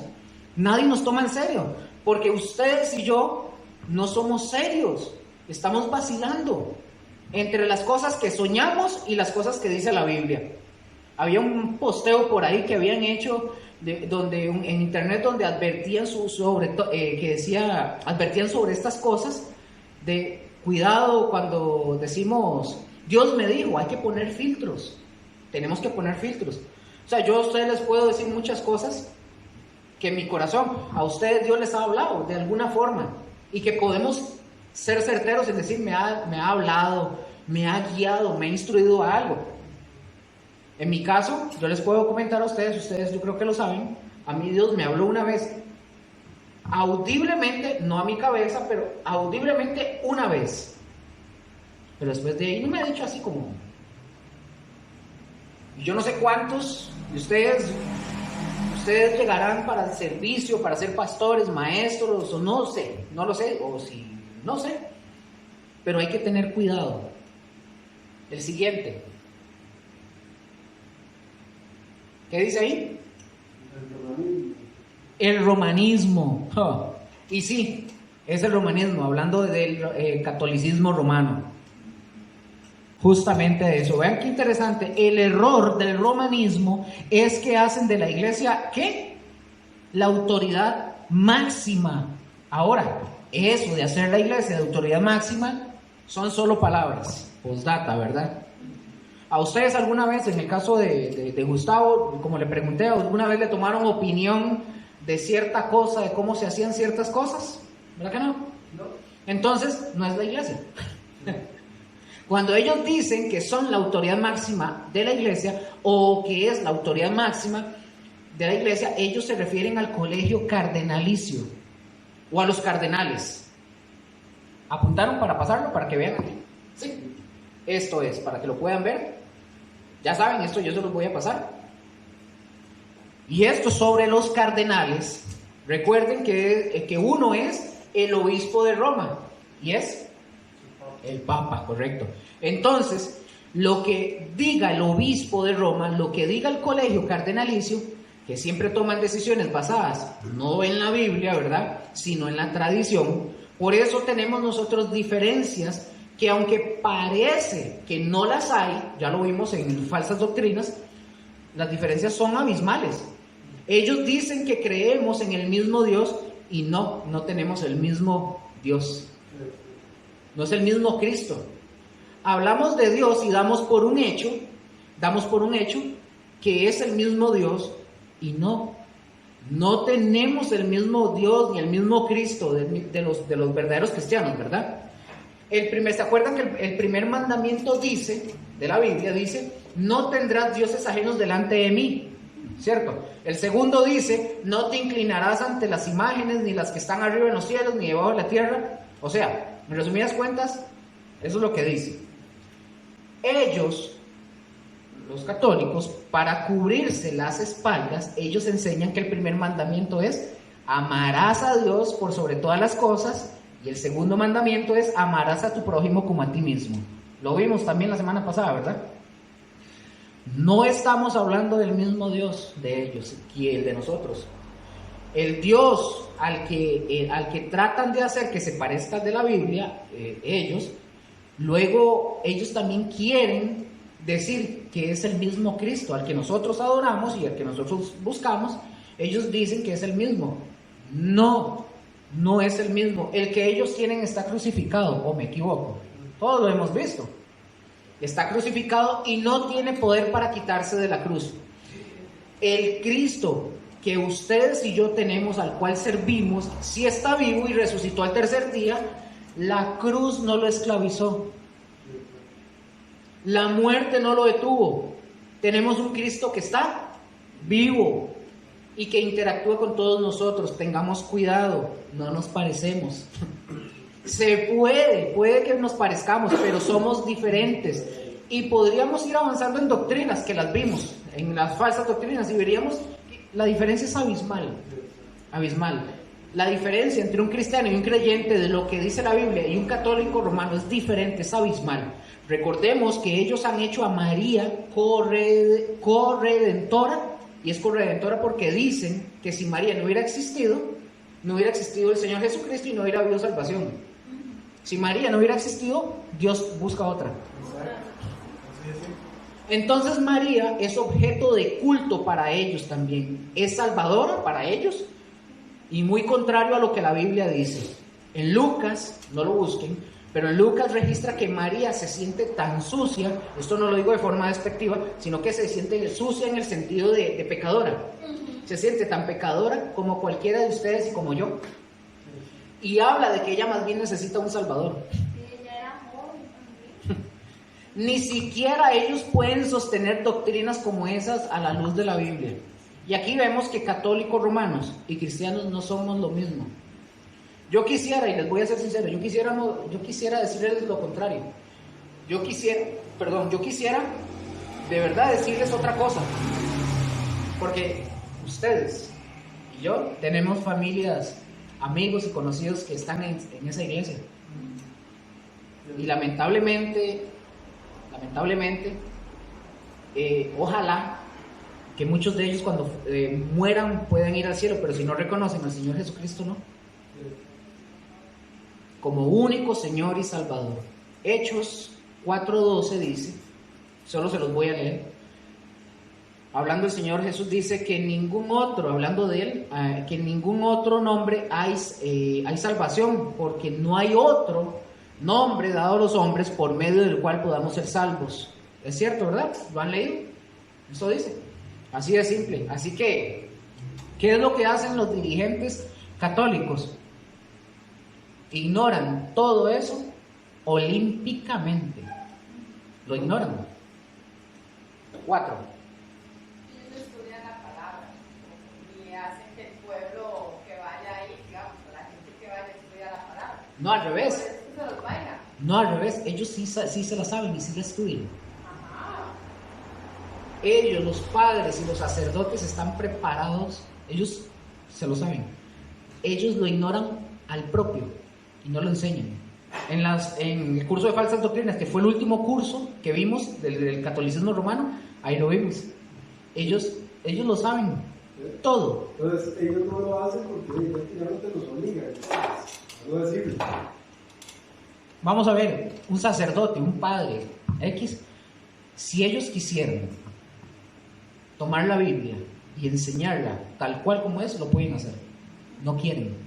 Speaker 1: Nadie nos toma en serio, porque ustedes y yo no somos serios. Estamos vacilando entre las cosas que soñamos y las cosas que dice la Biblia. Había un posteo por ahí que habían hecho en internet donde advertían advertían sobre estas cosas de cuidado cuando decimos Dios me dijo, hay que poner filtros. Tenemos que poner filtros. O sea, yo a ustedes les puedo decir muchas cosas que en mi corazón, a ustedes Dios les ha hablado de alguna forma y que podemos ser certeros en decir me ha hablado, me ha guiado, me ha instruido a algo. En mi caso, yo les puedo comentar a ustedes yo creo que lo saben, a mí Dios me habló una vez, audiblemente, no a mi cabeza, pero audiblemente una vez. Pero después de ahí no me ha dicho así como... Yo no sé cuántos de ustedes llegarán para el servicio, para ser pastores, maestros, o no sé, no lo sé, o si no sé, pero hay que tener cuidado. El siguiente. ¿Qué dice ahí? El romanismo. Y sí, es el romanismo, hablando del catolicismo romano. Justamente de eso. Vean qué interesante. El error del romanismo es que hacen de la iglesia, ¿qué? La autoridad máxima. Ahora, eso de hacer la iglesia de autoridad máxima son solo palabras. Postdata, ¿verdad? ¿A ustedes alguna vez, en el caso de Gustavo, como le pregunté, alguna vez le tomaron opinión de cierta cosa, de cómo se hacían ciertas cosas? ¿Verdad que no? No. Entonces, no es la iglesia. Cuando ellos dicen que son la autoridad máxima de la iglesia o que es la autoridad máxima de la iglesia, ellos se refieren al colegio cardenalicio o a los cardenales. ¿Apuntaron para pasarlo para que vean aquí? Sí. Esto es, para que lo puedan ver. Ya saben, esto yo se los voy a pasar. Y esto sobre los cardenales. Recuerden que uno es el obispo de Roma y es el Papa, correcto. Entonces, lo que diga el obispo de Roma, lo que diga el colegio cardenalicio, que siempre toman decisiones basadas no en la Biblia, ¿verdad?, sino en la tradición. Por eso tenemos nosotros diferencias que, aunque parece que no las hay, ya lo vimos en falsas doctrinas, las diferencias son abismales. Ellos dicen que creemos en el mismo Dios y no tenemos el mismo Dios. No es el mismo Cristo. Hablamos de Dios y damos por un hecho que es el mismo Dios y no tenemos el mismo Dios ni el mismo Cristo de los verdaderos cristianos, ¿verdad? ¿Se acuerdan que el primer mandamiento de la Biblia dice, no tendrás dioses ajenos delante de mí? ¿Cierto? El segundo dice, no te inclinarás ante las imágenes, ni las que están arriba en los cielos, ni debajo de la tierra. O sea, en resumidas cuentas, eso es lo que dice. Ellos, los católicos, para cubrirse las espaldas, ellos enseñan que el primer mandamiento es, amarás a Dios por sobre todas las cosas, y el segundo mandamiento es, amarás a tu prójimo como a ti mismo. Lo vimos también la semana pasada, ¿verdad? No estamos hablando del mismo Dios de ellos que el de nosotros. El Dios al que tratan de hacer que se parezca de la Biblia, luego ellos también quieren decir que es el mismo Cristo al que nosotros adoramos y al que nosotros buscamos. Ellos dicen que es el mismo. No es el mismo. El que ellos tienen está crucificado, o me equivoco. Todos lo hemos visto. Está crucificado y no tiene poder para quitarse de la cruz. El Cristo que ustedes y yo tenemos, al cual servimos, sí está vivo y resucitó al tercer día. La cruz no lo esclavizó. La muerte no lo detuvo. Tenemos un Cristo que está vivo y que interactúa con todos nosotros. Tengamos cuidado, no nos parecemos. Se puede que nos parezcamos, pero somos diferentes. Y podríamos ir avanzando en doctrinas, que las vimos, en las falsas doctrinas, y veríamos que la diferencia es abismal. abismal. La diferencia entre un cristiano y un creyente de lo que dice la Biblia y un católico romano es diferente, es abismal. Recordemos que ellos han hecho a María corredentora, y es corredentora porque dicen que si María no hubiera existido el Señor Jesucristo y no hubiera habido salvación. Si María no hubiera existido, Dios busca otra. Entonces María es objeto de culto para ellos también. Es salvadora para ellos y muy contrario a lo que la Biblia dice. En Lucas, no lo busquen, pero en Lucas registra que María se siente tan sucia, esto no lo digo de forma despectiva, sino que se siente sucia en el sentido de pecadora. Se siente tan pecadora como cualquiera de ustedes y como yo. Y habla de que ella más bien necesita un salvador. Ni siquiera ellos pueden sostener doctrinas como esas a la luz de la Biblia. Y aquí vemos que católicos romanos y cristianos no somos lo mismo. Yo quisiera, y les voy a ser sincero, yo quisiera decirles lo contrario. Yo quisiera de verdad decirles otra cosa. Porque ustedes y yo tenemos familias, amigos y conocidos que están en esa iglesia. Y lamentablemente, ojalá que muchos de ellos cuando mueran puedan ir al cielo, pero si no reconocen al Señor Jesucristo, no. Como único Señor y Salvador. Hechos 4:12 dice, solo se los voy a leer. Hablando el Señor Jesús dice que en ningún otro, hablando de Él, que en ningún otro nombre hay salvación, porque no hay otro nombre dado a los hombres por medio del cual podamos ser salvos. Es cierto, ¿verdad? ¿Lo han leído? Eso dice. Así de simple. Así que, ¿qué es lo que hacen los dirigentes católicos? Ignoran todo eso olímpicamente. Lo ignoran. 4.
Speaker 3: Ellos no estudian la palabra y hacen que el pueblo que vaya ahí, digamos, la gente que vaya estudia la palabra.
Speaker 1: No, al revés.
Speaker 3: Por eso se los bailan.
Speaker 1: No, al revés. Ellos sí se la saben y sí la estudian.
Speaker 3: Ajá.
Speaker 1: Ellos, los padres y los sacerdotes están preparados. Ellos se lo saben. Ellos lo ignoran al propio y no lo enseñan. En el curso de falsas doctrinas, que fue el último curso que vimos del catolicismo romano, ahí lo vimos. Ellos lo saben todo.
Speaker 4: Entonces ellos no lo hacen porque prácticamente los obligan. No decirlo.
Speaker 1: Vamos a ver, un sacerdote, un padre X, si ellos quisieran tomar la Biblia y enseñarla tal cual como es, lo pueden hacer. No quieren.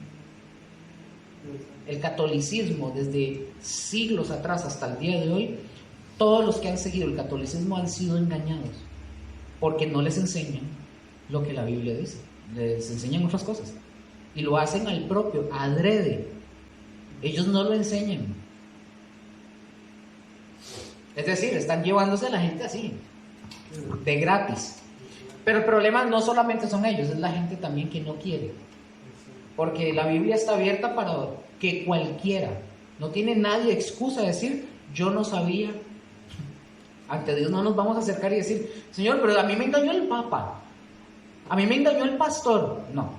Speaker 1: El catolicismo, desde siglos atrás hasta el día de hoy, todos los que han seguido el catolicismo han sido engañados, porque no les enseñan lo que la Biblia dice, les enseñan otras cosas, y lo hacen al propio, adrede. Ellos no lo enseñan. Es decir, están llevándose a la gente así, de gratis. Pero el problema no solamente son ellos, es la gente también que no quiere. Porque la Biblia está abierta para que cualquiera, no tiene nadie excusa de decir, yo no sabía. Ante Dios no nos vamos a acercar y decir, Señor, pero a mí me engañó el Papa, a mí me engañó el pastor. No,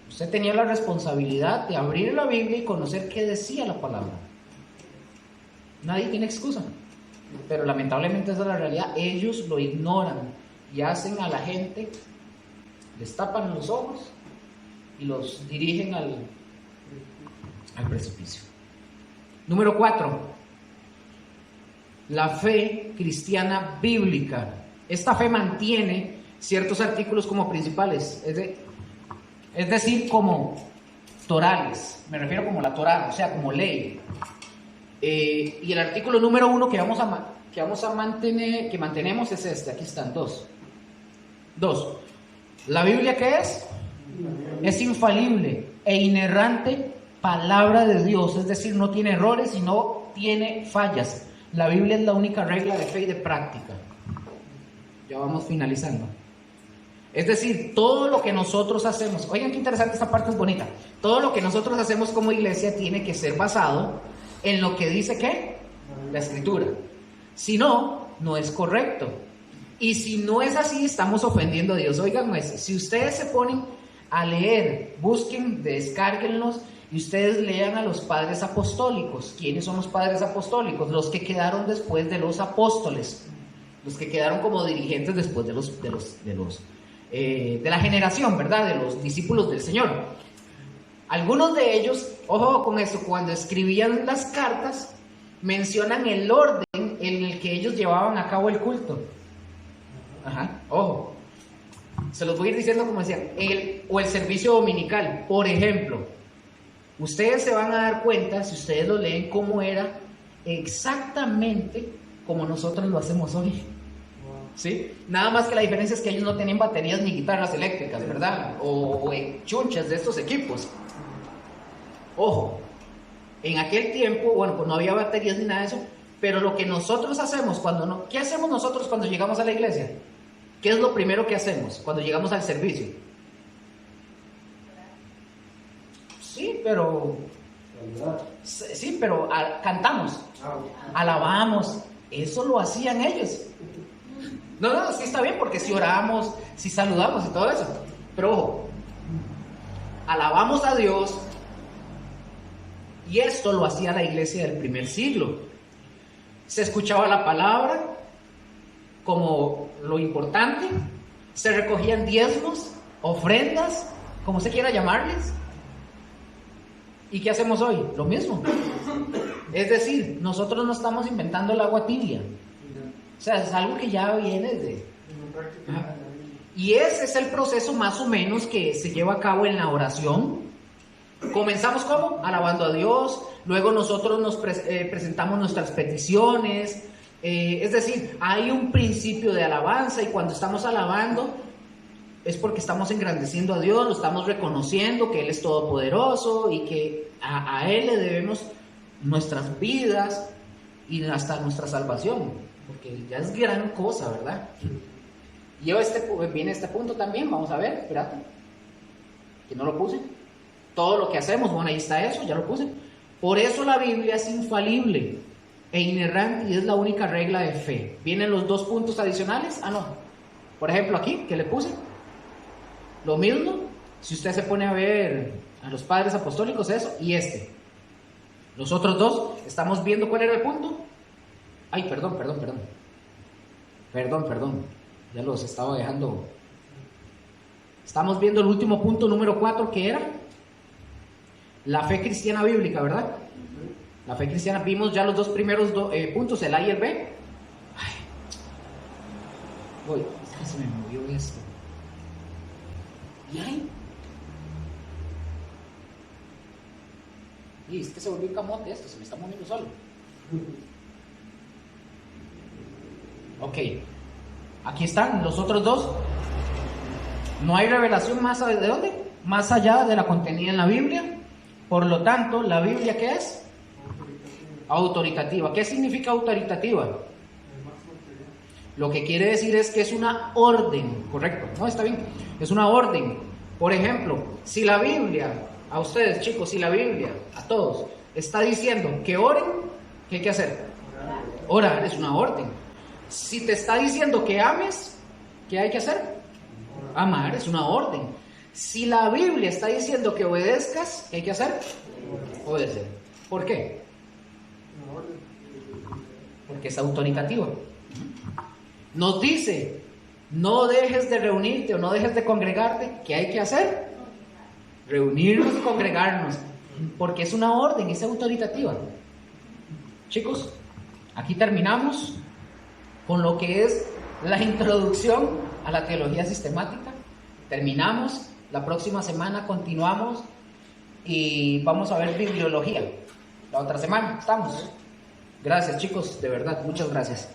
Speaker 1: usted tenía la responsabilidad de abrir la Biblia y conocer qué decía la palabra. Nadie tiene excusa, pero lamentablemente esa es la realidad. Ellos lo ignoran y hacen a la gente, les tapan los ojos y los dirigen al precipicio. Número 4, la fe cristiana bíblica. Esta fe mantiene ciertos artículos como principales, es decir, como torales, me refiero como la Torá, o sea, como ley. Y el artículo número 1 que mantenemos es este, aquí están, 2. ¿La Biblia qué es? Es infalible e inerrante palabra de Dios, es decir, no tiene errores y no tiene fallas. La Biblia es la única regla de fe y de práctica. Ya vamos finalizando. Es decir, todo lo que nosotros hacemos, oigan qué interesante, esta parte es bonita. Todo lo que nosotros hacemos como iglesia tiene que ser basado en lo que dice ¿qué? La Escritura. Si no, no es correcto. Y si no es así, estamos ofendiendo a Dios. Oigan, si ustedes se ponen a leer, busquen, descárguenlos y ustedes lean a los padres apostólicos. ¿Quiénes son los padres apostólicos? Los que quedaron después de los apóstoles, los que quedaron como dirigentes después de la generación, ¿verdad? De los discípulos del Señor. Algunos de ellos, ojo con esto, cuando escribían las cartas, mencionan el orden en el que ellos llevaban a cabo el culto. Ajá, ojo. Se los voy a ir diciendo como decían, el servicio dominical, por ejemplo. Ustedes se van a dar cuenta, si ustedes lo leen, cómo era exactamente como nosotros lo hacemos hoy. ¿Sí? Nada más que la diferencia es que ellos no tenían baterías ni guitarras eléctricas, ¿verdad? O chunchas de estos equipos. Ojo, en aquel tiempo, bueno, pues no había baterías ni nada de eso, pero lo que nosotros hacemos ¿qué hacemos nosotros cuando llegamos a la iglesia? ¿Qué es lo primero que hacemos cuando llegamos al servicio? Sí, pero cantamos, alabamos. Eso lo hacían ellos. No, sí está bien, porque si oramos, si saludamos y todo eso. Pero ojo, alabamos a Dios, y esto lo hacía la iglesia del primer siglo. Se escuchaba la palabra como lo importante, se recogían diezmos, ofrendas, como se quiera llamarles. ¿Y qué hacemos hoy? Lo mismo. Es decir, nosotros no estamos inventando el agua tibia. O sea, es algo que ya viene de... Y ese es el proceso más o menos que se lleva a cabo en la oración. Comenzamos ¿cómo? Alabando a Dios. Luego nosotros nos presentamos nuestras peticiones. Es decir, hay un principio de alabanza, y cuando estamos alabando es porque estamos engrandeciendo a Dios, lo estamos reconociendo que Él es todopoderoso y que a Él le debemos nuestras vidas y hasta nuestra salvación, porque ya es gran cosa, ¿verdad? Y viene este punto también, vamos a ver, espérate, que no lo puse. Todo lo que hacemos, bueno, ahí está eso, ya lo puse. Por eso la Biblia es infalible e inerrante y es la única regla de fe. ¿Vienen los 2 puntos adicionales? No. Por ejemplo, aquí, que le puse. Lo mismo, si usted se pone a ver a los padres apostólicos, eso, y los otros 2, estamos viendo cuál era el punto. Ay, perdón. Ya los estaba dejando. Estamos viendo el último punto, número 4, que era la fe cristiana bíblica, ¿verdad? La fe cristiana, vimos ya los 2 primeros puntos, el A y el B. Ay, es que se me movió esto. ¿Y ahí? Y es que se volvió un camote esto, se me está moviendo solo. Ok, aquí están los otros 2. No hay revelación más allá de dónde, más allá de la contenida en la Biblia. Por lo tanto, ¿la Biblia qué es? Autoritativa. ¿Qué significa autoritativa? Lo que quiere decir es que es una orden, correcto. No, está bien, es una orden. Por ejemplo, si la Biblia, a ustedes chicos, si la Biblia, a todos, está diciendo que oren, ¿qué hay que hacer? Orar es una orden. Si te está diciendo que ames, ¿qué hay que hacer? Amar es una orden. Si la Biblia está diciendo que obedezcas, ¿qué hay que hacer? Obedecer. ¿Por qué? Porque es autoritativa. Nos dice, no dejes de reunirte o no dejes de congregarte. ¿Qué hay que hacer? Reunirnos y congregarnos. Porque es una orden, es autoritativa. Chicos, aquí terminamos con lo que es la introducción a la teología sistemática. Terminamos. La próxima semana continuamos y vamos a ver bibliología. La otra semana, ¿estamos? Gracias chicos, de verdad, muchas gracias.